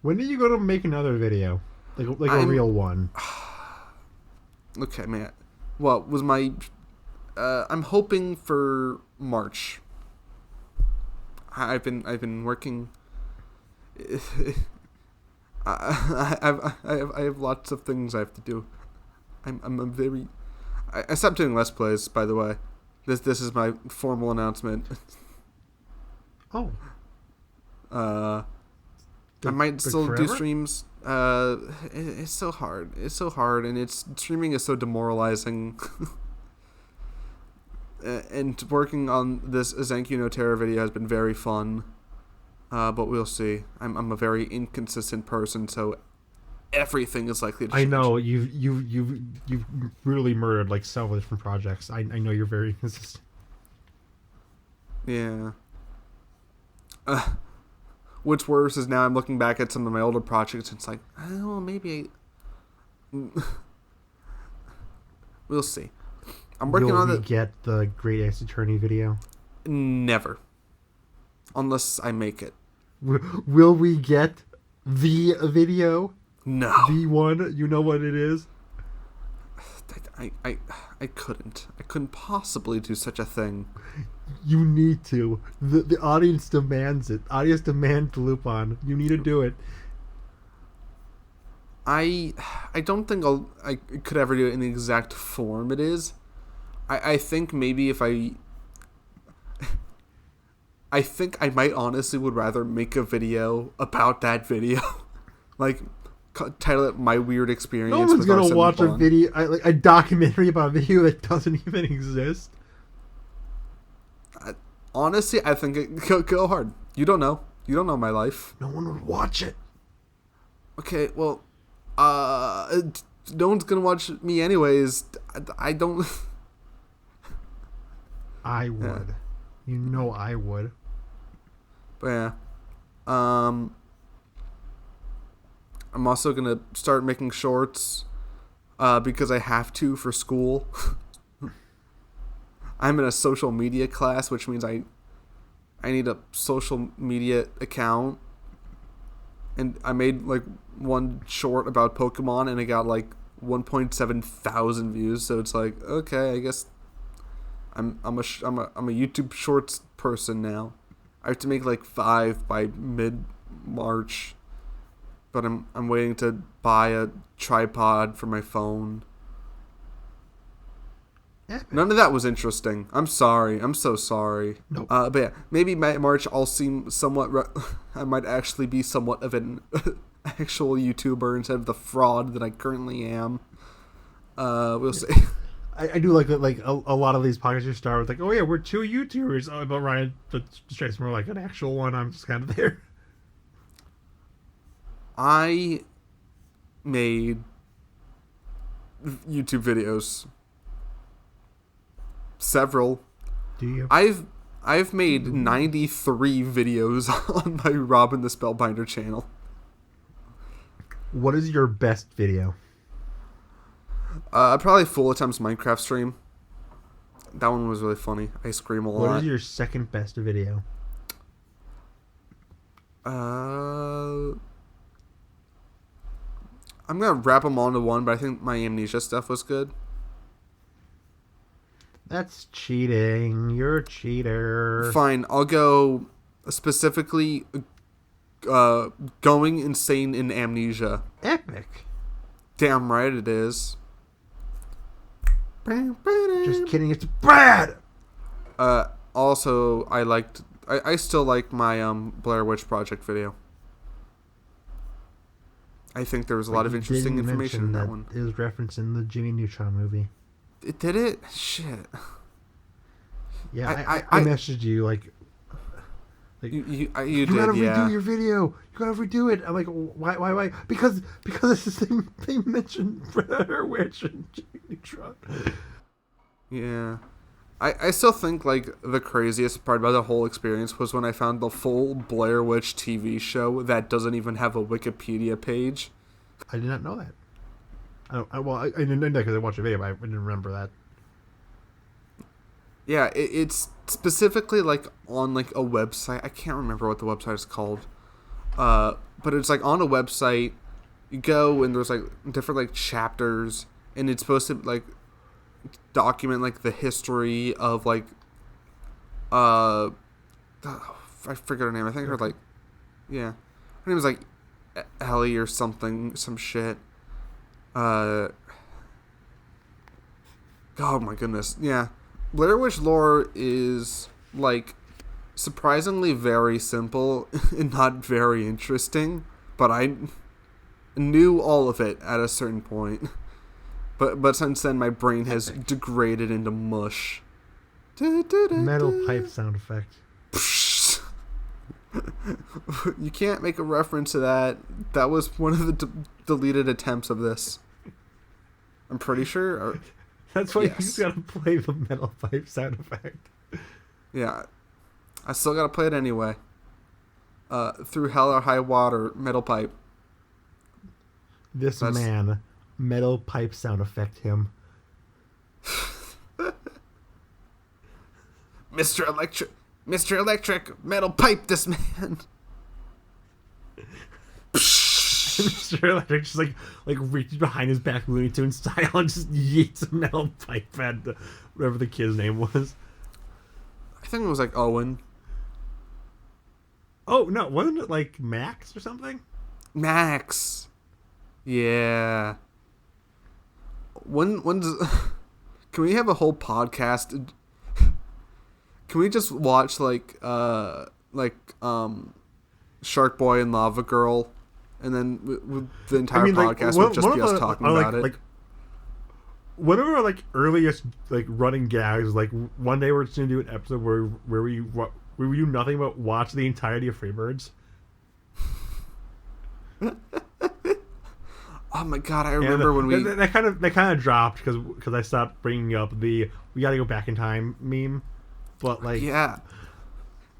When are you gonna make another video, like a real one? Okay, man. What was my? I'm hoping for March. I've been working. I have lots of things I have to do. I'm very. I stopped doing Let's Plays, by the way. This is my formal announcement. Oh. I might still forever? do streams. It's so hard. And streaming is so demoralizing. And working on this Zanku no Terror video has been very fun. But we'll see. I'm a very inconsistent person, so everything is likely to change. I know you've really murdered like several different projects. I know you're very inconsistent. Yeah. What's worse is now I'm looking back at some of my older projects and it's like, oh, maybe we'll see. I'm working on Will we get the Great Ace Attorney video? Never. Unless I make it. Will we get the video? No. The one? You know what it is? I couldn't. I couldn't possibly do such a thing. You need to. The audience demands it. Audience demands Lupin. You need to do it. I don't think I could ever do it in the exact form it is. I think maybe if I think I might honestly would rather make a video about that video. Like, title it My Weird Experience. No one's going to watch a video, a documentary about a video that doesn't even exist. Honestly, I think go hard. You don't know. You don't know my life. No one would watch it. Okay, well, no one's gonna watch me anyways. I don't. I would. Yeah. You know I would. But yeah. I'm also gonna start making shorts because I have to for school. I'm in a social media class, which means I need a social media account. And I made like one short about Pokemon, and it got like 1.7 thousand views. So it's like, okay, I guess I'm a YouTube Shorts person now. I have to make like 5 by mid-March, but I'm waiting to buy a tripod for my phone. None of that was interesting. I'm sorry. I'm so sorry. Nope. But yeah, maybe by March I'll seem somewhat... I might actually be somewhat of an actual YouTuber instead of the fraud that I currently am. We'll see. I do like that. Like a lot of these podcasts you start with, like, oh yeah, we're 2 YouTubers. Oh, but Ryan, but Straight's more like an actual one. I'm just kind of there. I made YouTube videos. Several. Do you? I've made 93 videos on my Robin the Spellbinder channel. What is your best video? Probably Full Attempts Minecraft stream. That one was really funny. I scream a lot. What is your second best video? I'm gonna wrap them all into one, but I think my Amnesia stuff was good. That's cheating. You're a cheater. Fine, I'll go specifically going insane in Amnesia. Epic. Damn right it is. Just kidding. It's Brad. Also, I still like my Blair Witch Project video. I think there was a lot of interesting information in that one. It was referencing the Jimmy Neutron movie. It did it? Shit. Yeah, I messaged you like you you did, gotta redo yeah. your video. You gotta redo it. I'm like, why? Because it's the same. They mentioned Blair Witch and Jimmy Neutron. Yeah. I still think like the craziest part about the whole experience was when I found the full Blair Witch TV show that doesn't even have a Wikipedia page. I did not know that. I didn't know because I watched a video, but I didn't remember that. Yeah, it's specifically like on like a website. I can't remember what the website is called. But it's like on a website. You go and there's like different like chapters, and it's supposed to like document like the history of like I forget her name. I think her like her name was like Ellie or something, some shit. Oh my goodness. Yeah. Blair Witch lore is like surprisingly very simple and not very interesting, but I knew all of it at a certain point. But since then my brain has degraded into mush. Metal pipe sound effect. You can't make a reference to that. That was one of the deleted attempts of this. I'm pretty sure. That's why you just gotta play the metal pipe sound effect. Yeah. I still gotta play it anyway. Through hell or high water, metal pipe. That's man, metal pipe sound effect him. Mr. Electric, metal pipe this man. Mr. Electric just like reaches behind his back Looney Tunes style and just yeets a metal pipe at whatever the kid's name was. I think it was like Owen. Oh no, wasn't it like Max or something? Max. Yeah. When's can we have a whole podcast? Can we just watch like Shark Boy and Lava Girl, and then the entire podcast would just be us talking about it. Like one of our like earliest like running gags, like one day we're just gonna do an episode where we do nothing but watch the entirety of Freebirds. Oh my god! I remember when we that kind of dropped because I stopped bringing up the "we got to go back in time" meme. But like,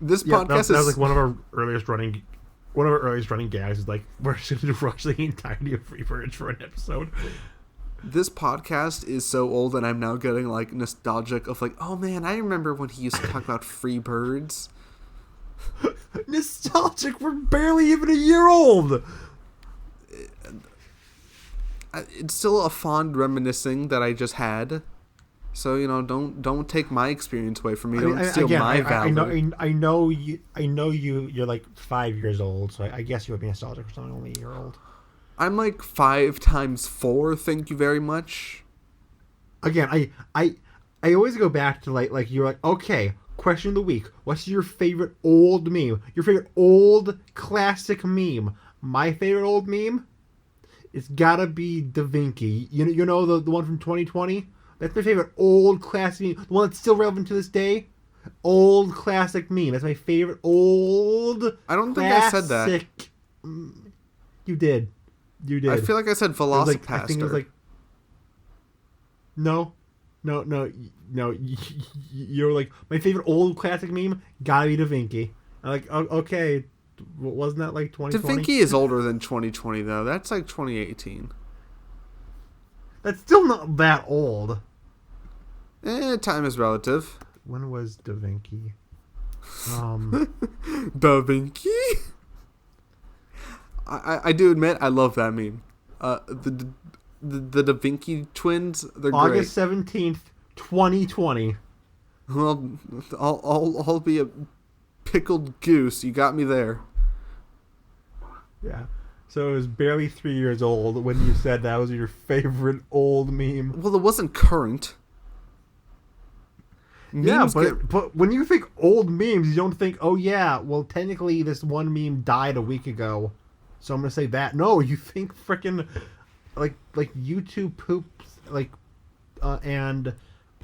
this podcast that was like one of our earliest running one of our earliest running gags is like, we're just going to rush the entirety of Freebirds for an episode. This podcast is so old that I'm now getting like nostalgic of like, oh man, I remember when he used to talk about Freebirds. Nostalgic? We're barely even a year old. It's still a fond reminiscing that I just had. So don't take my experience away from me. Don't steal my valor. I know you. You're like 5 years old, so I guess you would be nostalgic for someone only a year old. I'm like 5 times 4. Thank you very much. Again, I always go back to like you're like, okay, question of the week. What's your favorite old meme? Your favorite old classic meme? My favorite old meme? It's gotta be Da Vinci. You know the one from 2020? That's my favorite old classic meme. The one that's still relevant to this day. Old classic meme. That's my favorite old. I don't think I said that. You did. I feel like I said Velocipaster. I think it was like. No. You're like, my favorite old classic meme gotta be Da Vinci. I'm like, okay, wasn't that like 2020? Da Vinci is older than 2020 though. That's like 2018. That's still not that old. Time is relative. When was Da Vinci? Da Vinci? I do admit I love that meme. The Da Vinci twins, they're August great. 17th, 2020. Well, I'll be a pickled goose. You got me there. Yeah. So it was barely 3 years old when you said that was your favorite old meme. Well, it wasn't current. Memes but when you think old memes, you don't think, oh yeah, well technically this one meme died a week ago, so I'm gonna say that. No, you think freaking like YouTube poops, and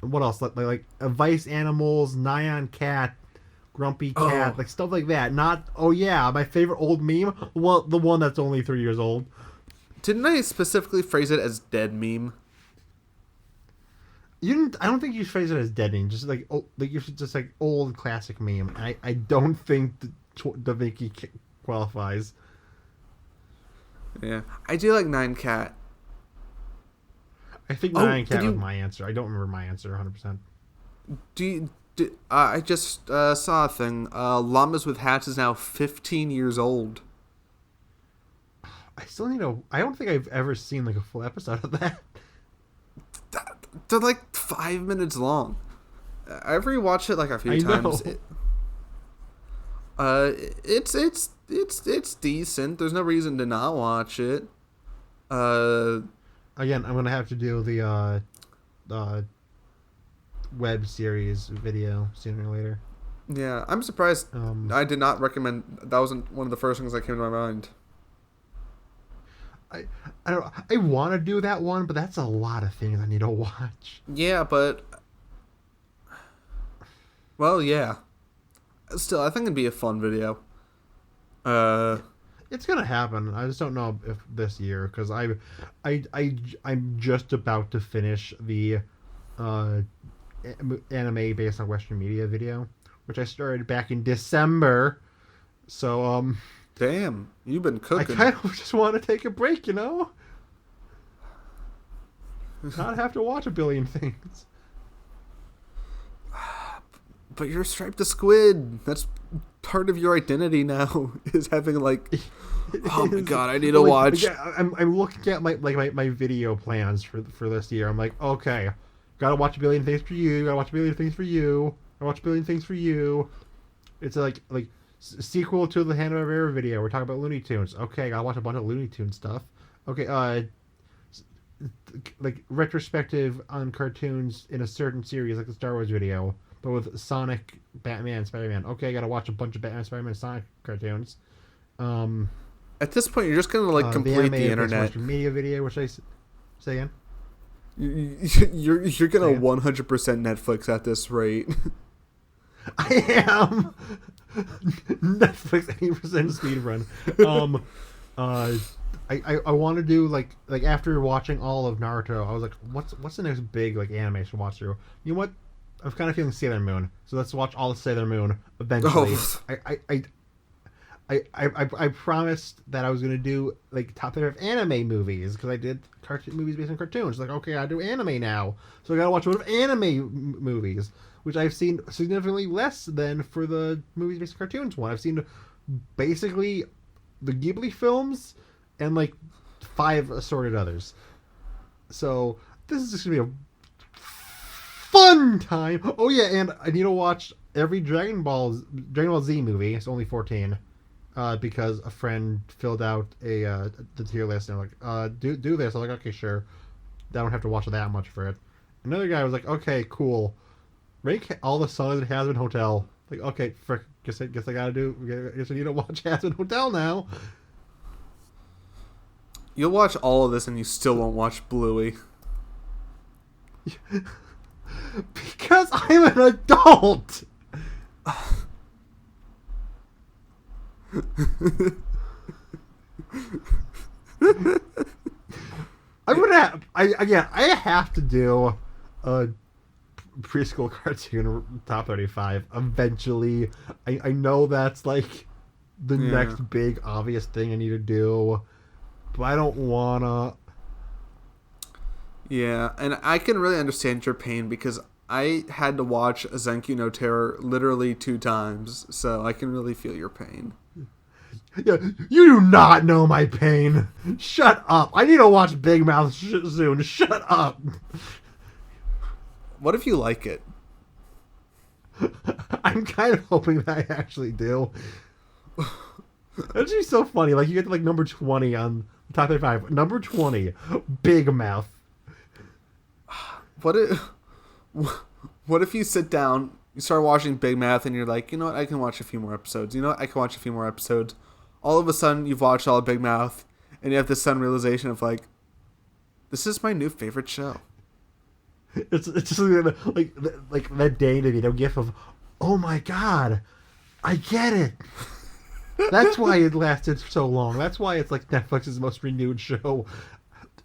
what else? Like Vice Animals, Nyan Cat, Grumpy Cat, like stuff like that. Not, oh yeah, my favorite old meme. Well, the one that's only 3 years old. Didn't I specifically phrase it as dead meme? You didn't. I don't think you phrase it as dead meme. Just like you should just like old classic meme. I don't think Da Vinci qualifies. Yeah, I do like Nyan Cat. I think Nyan Cat was my answer. I don't remember my answer 100%. I just saw a thing. Llamas with Hats is now 15 years old. I still need to. I don't think I've ever seen like a full episode of that. They're like 5 minutes long. I've rewatched it like a few times. It's decent. There's no reason to not watch it. Again, I'm gonna have to do the web series video sooner or later. Yeah, I'm surprised. I did not recommend. That wasn't one of the first things that came to my mind. I don't know. I want to do that one, but that's a lot of things I need to watch. Yeah, but well, yeah. Still, I think it'd be a fun video. It's gonna happen. I just don't know if this year, because I'm just about to finish the anime based on Western media video, which I started back in December. So damn, you've been cooking. I kind of just want to take a break, not have to watch a billion things. But you're Stripe the Squid. That's part of your identity now, is having like, oh my god, I need to watch. I'm looking at my video plans for this year. I'm like, okay, gotta watch a billion things for you. Gotta watch a billion things for you. Gotta watch a billion things for you. It's like sequel to the Hanna-Barbera video. We're talking about Looney Tunes. Okay, gotta watch a bunch of Looney Tunes stuff. Okay, like retrospective on cartoons in a certain series, like the Star Wars video, but with Sonic, Batman, Spider-Man. Okay, gotta watch a bunch of Batman, Spider-Man, Sonic cartoons. At this point, you're just gonna complete the internet. Media video, which I say again. You're gonna 100% Netflix at this rate. I am. Netflix 80% speed run. I want to do like after watching all of Naruto, I was like, what's the next big anime to watch through? You know what? I'm kind of feeling Sailor Moon, so let's watch all of Sailor Moon eventually. Oh. I promised that I was gonna do like top 5 anime movies because I did cartoon movies based on cartoons. Like, okay, I do anime now, so I gotta watch a lot of anime movies, which I've seen significantly less than for the movies based on cartoons one. I've seen basically the Ghibli films and like 5 assorted others. So this is just gonna be a fun time. Oh yeah, and I need to watch every Dragon Ball Z movie. It's only 14. Because a friend filled out the tier list and like, do this. I'm like, okay, sure. I don't have to watch that much for it. Another guy was like, okay, cool. Rank all the songs in Hazbin Hotel. Like, okay, frick. Guess I gotta do. Guess I need to watch Hazbin Hotel now. You'll watch all of this and you still won't watch Bluey. Because I'm an adult. I have to do a preschool cartoon top 35 eventually. I know that's like the next big obvious thing I need to do, but I don't wanna. Yeah, and I can really understand your pain because I had to watch Zenki no Terror literally 2 times, so I can really feel your pain. Yeah, you do not know my pain. Shut up. I need to watch Big Mouth soon. Shut up. What if you like it? I'm kind of hoping that I actually do. That'd be so funny. Like, you get to like number 20 on top 35. Number 20, Big Mouth. What if you sit down, you start watching Big Mouth, and you're like, you know what, I can watch a few more episodes. You know what, I can watch a few more episodes. All of a sudden, you've watched all of Big Mouth, and you have this sudden realization of like, this is my new favorite show. It's just like that day to video gif of, oh my god, I get it. That's why it lasted so long. That's why it's like Netflix's most renewed show.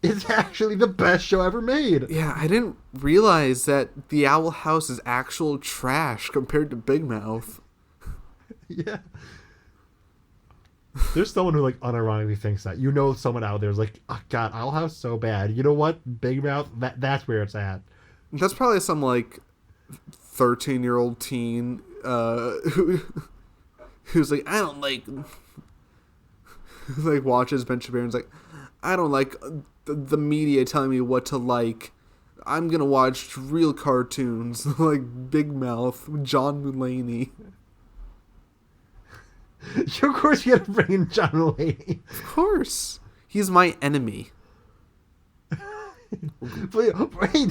It's actually the best show ever made. Yeah, I didn't realize that The Owl House is actual trash compared to Big Mouth. Yeah. There's someone who like unironically thinks that. You know, someone out there is like, oh god, Owl House so bad. You know what? Big Mouth, that's where it's at. That's probably some like 13-year-old teen who's like, I don't like, like watches Ben Shapiro and is like, I don't like the media telling me what to like. I'm gonna watch real cartoons like Big Mouth, John Mulaney. Of course you gotta bring in John Mulaney. Of course. He's my enemy. Wait,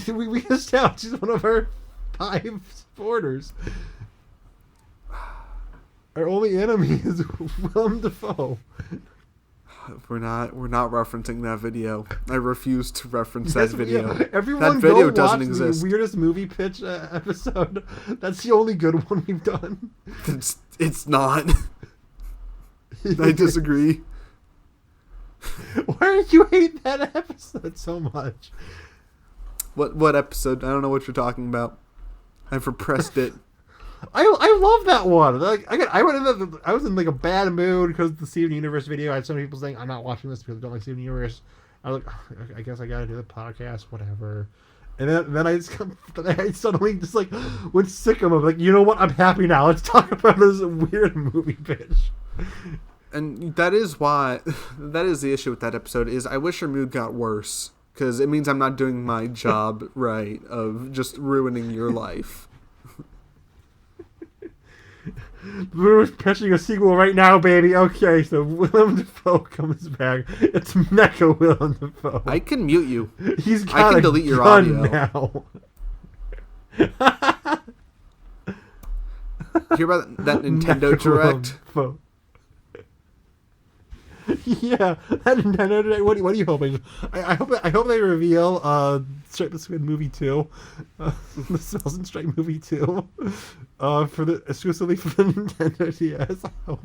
we established he's one of our 5 supporters. Our only enemy is Willem Dafoe. We're not referencing that video. I refuse to reference that video. Yeah. Everyone, that video doesn't exist. The weirdest movie pitch episode. That's the only good one we've done. It's not. I disagree. Why did you hate that episode so much? What episode? I don't know what you're talking about. I've repressed it. I love that one. Like I was in like a bad mood because of the Steven Universe video. I had some people saying I'm not watching this because I don't like Steven Universe. I was like, oh, I guess I gotta do the podcast, whatever. And then I suddenly just like went sick of them. Like, you know what? I'm happy now. Let's talk about this weird movie pitch. And that is the issue with that episode is I wish your mood got worse because it means I'm not doing my job right of just ruining your life. We're pitching a sequel right now, baby. Okay, so Willem Dafoe comes back. It's Mecha Willem Dafoe. I can mute you. I can delete your audio now. Hear about that Nintendo Direct? Yeah, that Nintendo Direct. What are you hoping? I hope they reveal Strike the Squid movie 2, the Smells and Strike movie 2, exclusively for the Nintendo DS. I hope.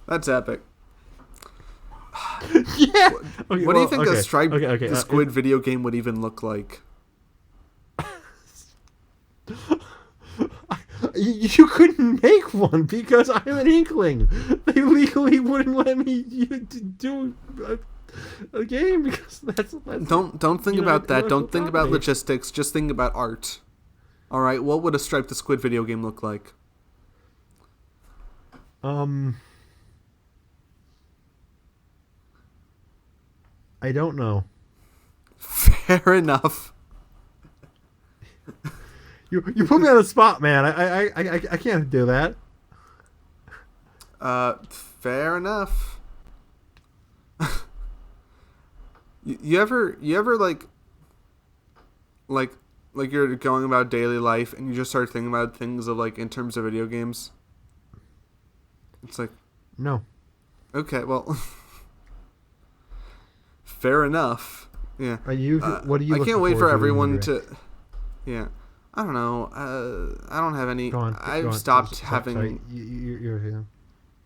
That's epic. Yeah. What do you think the Squid video game would even look like? You couldn't make one because I'm an inkling. They legally wouldn't let me do a game because that's don't think about that. Don't think about logistics. Just think about art. All right. What would a Stripe the Squid video game look like? I don't know. Fair enough. You put me on the spot, man. I can't do that. Fair enough. you ever like you're going about daily life and you just start thinking about things of like in terms of video games? It's like, no. Okay, well, fair enough. Yeah. What do you? I can't wait for everyone to. Yeah. I don't know. I don't have any. I've stopped having. Sorry. You're here.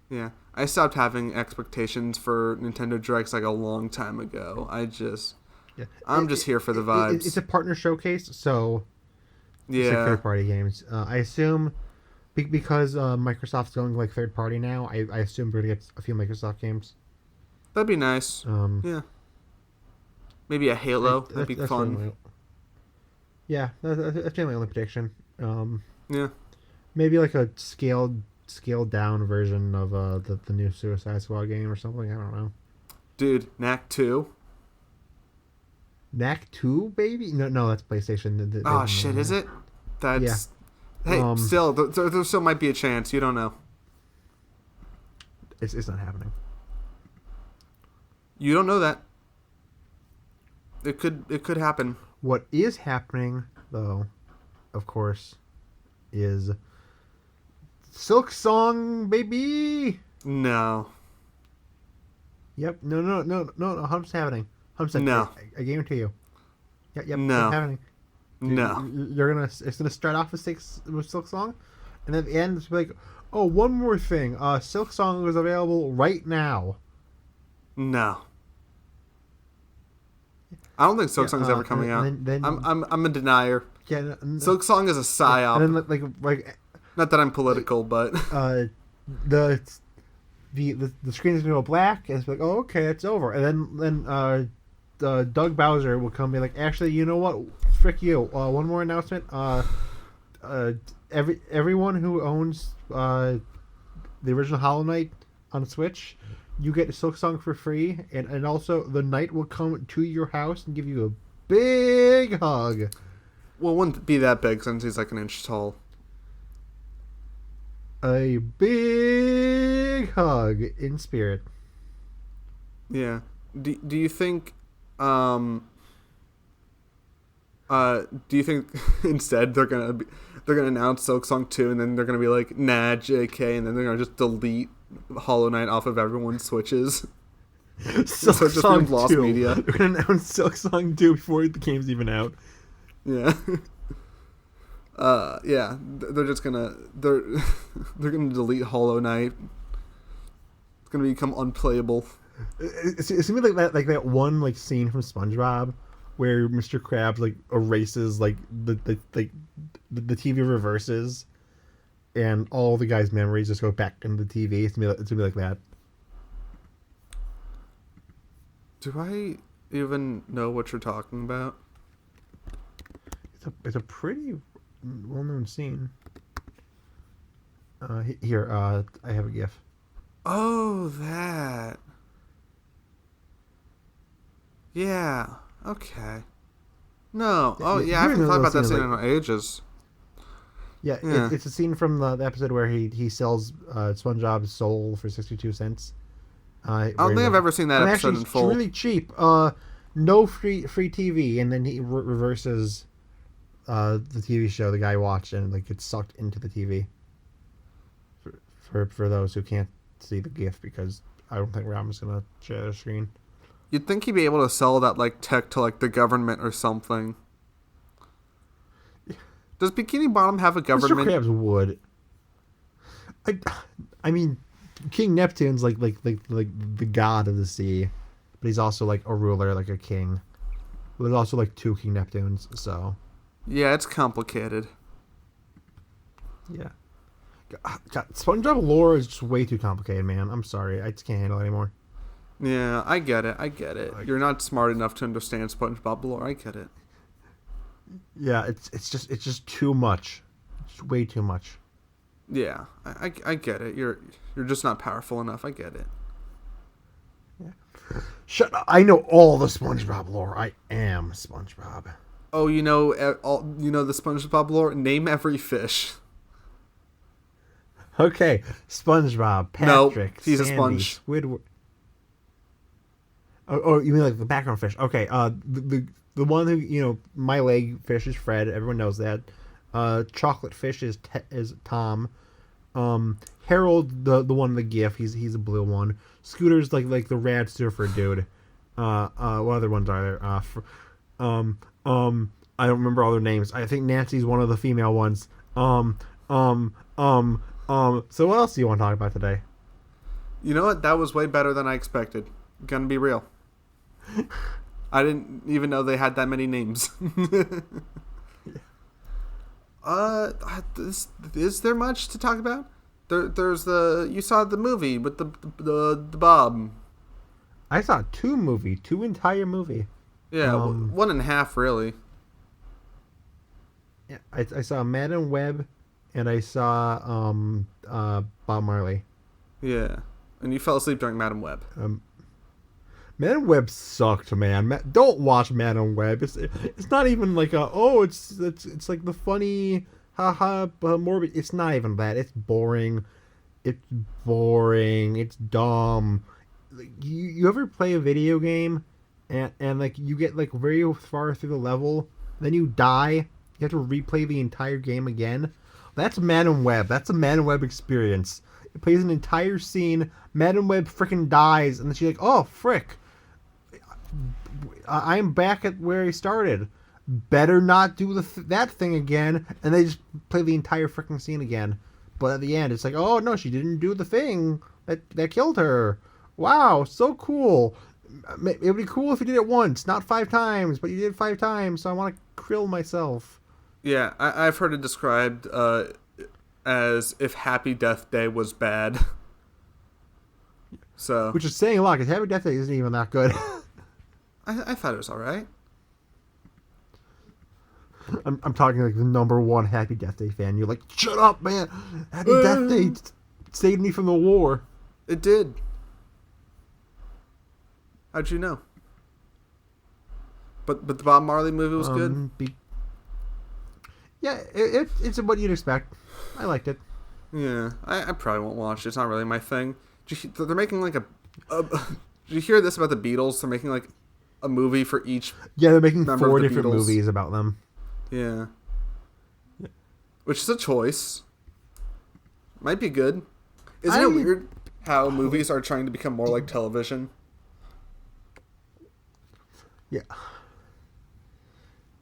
Yeah, I stopped having expectations for Nintendo Directs like a long time ago. I'm just here for the vibes. It's a partner showcase, so it's like third-party games. I assume because Microsoft's going like third-party now. I assume we're gonna get a few Microsoft games. That'd be nice. Yeah. Maybe a Halo. That'd be fun. Yeah, that's my only prediction. Yeah. Maybe like a scaled down version of the new Suicide Squad game or something. I don't know. Dude, Knack 2. Knack 2, baby? No, that's PlayStation. Oh shit, is it? That's Hey, still there still might be a chance. You don't know. It's not happening. You don't know that. It could happen. What is happening, though, of course, is Silk Song, baby. No. Yep. No. 100% happening. 100%. No. I guarantee you. Yep. No. It's happening. No. It's gonna start off with Silk Song, and at the end it's like, oh, one more thing. Silk Song is available right now. No. I don't think Silk Song is ever coming out. Then, I'm a denier. Yeah. Silk Song is a psyop. And then like not that I'm political, but the screen is gonna go black, and it's like, oh, okay, it's over. And then Doug Bowser will come and be like, actually, you know what? Frick you. One more announcement. Everyone who owns the original Hollow Knight on Switch, you get Silk Song for free, and also the knight will come to your house and give you a big hug. Well, it wouldn't be that big since he's like an inch tall. A big hug in spirit. Yeah. Do you think instead they're gonna announce Silk Song 2 and then they're gonna be like, nah, JK, and then they're gonna just delete Hollow Knight off of everyone's Switches? Silk Song 2. Media. They're gonna announce Silk Song 2 before the game's even out. Yeah. Yeah. They're gonna delete Hollow Knight. It's gonna become unplayable. It's gonna be like that one like scene from SpongeBob where Mr. Krabs like erases like the TV reverses, and all the guy's memories just go back into the TV. It's gonna be like that. Do I even know what you're talking about? It's a pretty well-known scene. Here, I have a GIF. Oh, that. Yeah. Okay. No. Oh, yeah. I haven't thought about that scene in ages. Yeah. It's a scene from the episode where he sells SpongeBob's soul for 62 cents. I don't think I've ever seen that episode in full. It's really cheap. No free TV, and then he reverses the TV show the guy watched and like gets sucked into the TV. For those who can't see the GIF, because I don't think Robin's gonna share the screen. You'd think he'd be able to sell that like tech to like the government or something. Does Bikini Bottom have a government? Mr. Krabs would. I mean, King Neptune's like the god of the sea, but he's also like a ruler, like a king. There's also like two King Neptunes, so. Yeah, it's complicated. Yeah. God, SpongeBob lore is just way too complicated, man. I'm sorry, I just can't handle it anymore. Yeah, I get it. You're not smart enough to understand SpongeBob lore. I get it. Yeah, it's just too much. It's way too much. Yeah, I get it. You're just not powerful enough. I get it. Yeah. Shut up. I know all the SpongeBob lore. I am SpongeBob. Oh, you know the SpongeBob lore? Name every fish. Okay, SpongeBob, Patrick, he's Sandy, a sponge. Squidward. Oh, you mean like the background fish? Okay, the one who my leg fish is Fred. Everyone knows that. Chocolate fish is Tom. Harold, the one in the GIF, he's a blue one. Scooter's like the rad surfer dude. What other ones are there? I don't remember all their names. I think Nancy's one of the female ones. So what else do you want to talk about today? You know what? That was way better than I expected. Gonna be real. I didn't even know they had that many names. Is there much to talk about? There's you saw the movie with the Bob. I saw two entire movie. Yeah, 1.5 really. Yeah, I saw Madam Web, and I saw Bob Marley. Yeah, and you fell asleep during Madam Web. Madam Web sucked, man. Don't watch Madam Web. It's not even like it's like the funny haha morbid. It's not even that. It's boring. It's dumb. Like, you ever play a video game and like you get like very far through the level, then you die. You have to replay the entire game again. That's Madam Web. That's a Madam Web experience. It plays an entire scene. Madam Web freaking dies, and then she's like, "Oh frick, I'm back at where I started. Better not do that thing again." And they just play the entire freaking scene again. But at the end, it's like, "Oh no, she didn't do the thing that killed her. Wow, so cool. It would be cool if you did it once, not 5 times, but you did it 5 times. So I want to kill myself." Yeah, I've heard it described as if Happy Death Day was bad. So, which is saying a lot, because Happy Death Day isn't even that good. I thought it was all right. I'm talking like the #1 Happy Death Day fan. You're like, shut up, man. Happy Death Day saved me from the war. It did. How'd you know? But the Bob Marley movie was good. Yeah, it's what you'd expect. I liked it. Yeah, I probably won't watch it. It's not really my thing. They're making like a did you hear this about the Beatles? They're making like a movie for each. Yeah, they're making 4 different movies about them. Yeah. Which is a choice. Might be good. Isn't it weird how movies are trying to become more like television? Yeah.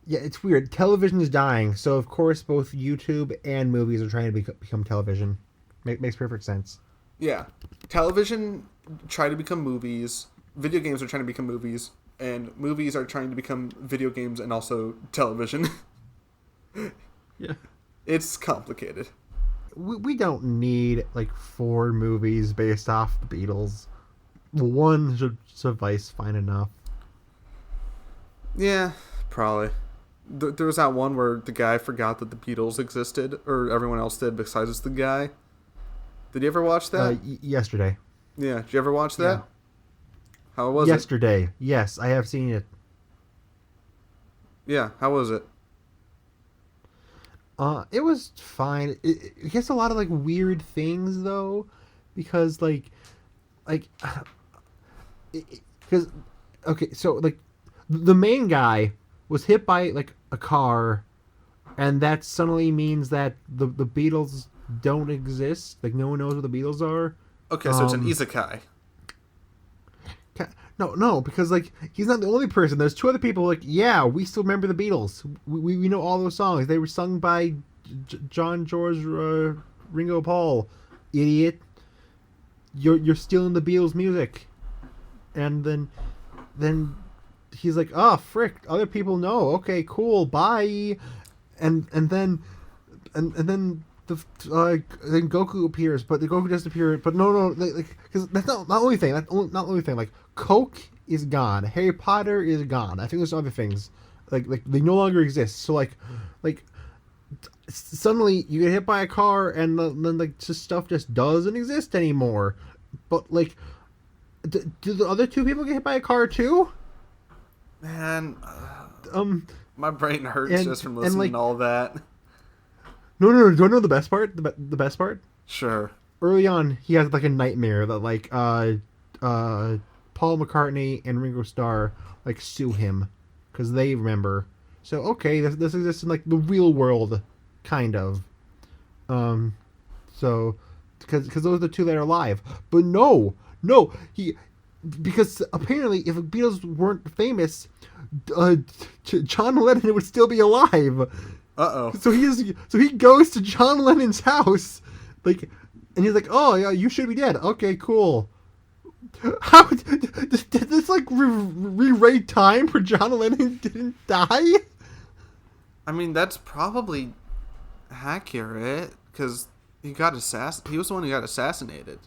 Yeah, it's weird. Television is dying, so of course both YouTube and movies are trying to become television. Makes perfect sense. Yeah. Television try to become movies. Video games are trying to become movies. And movies are trying to become video games and also television. Yeah. It's complicated. We don't need like 4 movies based off the Beatles. 1 should suffice fine enough. Yeah, probably. There was that one where the guy forgot that the Beatles existed, or everyone else did besides the guy. Did you ever watch that? Yesterday. Yeah, did you ever watch that? Yeah. How was Yesterday. Yes, I have seen it. Yeah, how was it? It was fine. It gets a lot of like weird things though, because because okay, so like the main guy was hit by like a car, and that suddenly means that the Beatles don't exist. Like no one knows what the Beatles are. Okay, so it's an isekai. No, because like he's not the only person. There's 2 other people. Like, yeah, we still remember the Beatles. We know all those songs. They were sung by John, George, Ringo, Paul. Idiot. You're stealing the Beatles music. And then he's like, oh frick, other people know. Okay, cool, bye. And then then Goku appears, but the Goku doesn't appear. But no, because that's not the only thing. That's not the only thing. Like Coke is gone. Harry Potter is gone. I think there's other things. Like they no longer exist. So like suddenly you get hit by a car and then like just stuff just doesn't exist anymore. But like, do the other two people get hit by a car too? Man, my brain hurts just from listening to all that. No. Do you know the best part? The best part? Sure. Early on, he has like a nightmare that like Paul McCartney and Ringo Starr like sue him because they remember. So okay, this exists in like the real world, kind of. So because those are the two that are alive. But no, because apparently if the Beatles weren't famous, John Lennon would still be alive. So he goes to John Lennon's house, like, and he's like, "Oh yeah, you should be dead." Okay, cool. How did this like rewrite time for John Lennon didn't die? I mean, that's probably accurate because he was the one who got assassinated,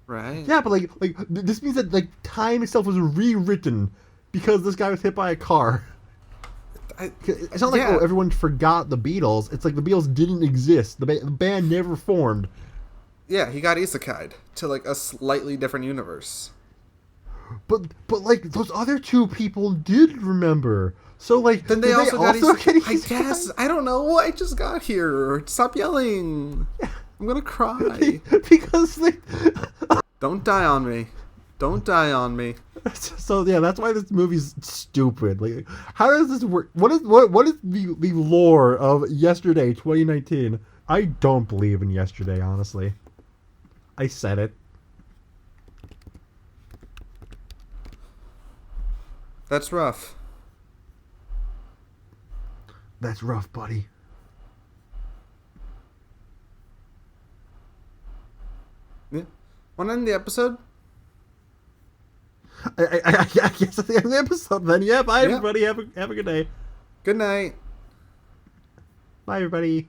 right? Yeah, but like this means that like time itself was rewritten because this guy was hit by a car. It's not like everyone forgot the Beatles. It's like the Beatles didn't exist. The band never formed. Yeah, he got isekai'd to like a slightly different universe. But like those other two people did remember. So like then they also got isekai'd? I guess I don't know. I just got here. Stop yelling. I'm gonna cry because like don't die on me. Don't die on me. So yeah, that's why this movie's stupid. Like, how does this work? What is the lore of Yesterday 2019? I don't believe in Yesterday, honestly. I said it. That's rough. That's rough, buddy. Yeah. Want to end the episode? I guess that's the end of the episode then. Yeah, bye everybody. Have a good day. Good night. Bye everybody.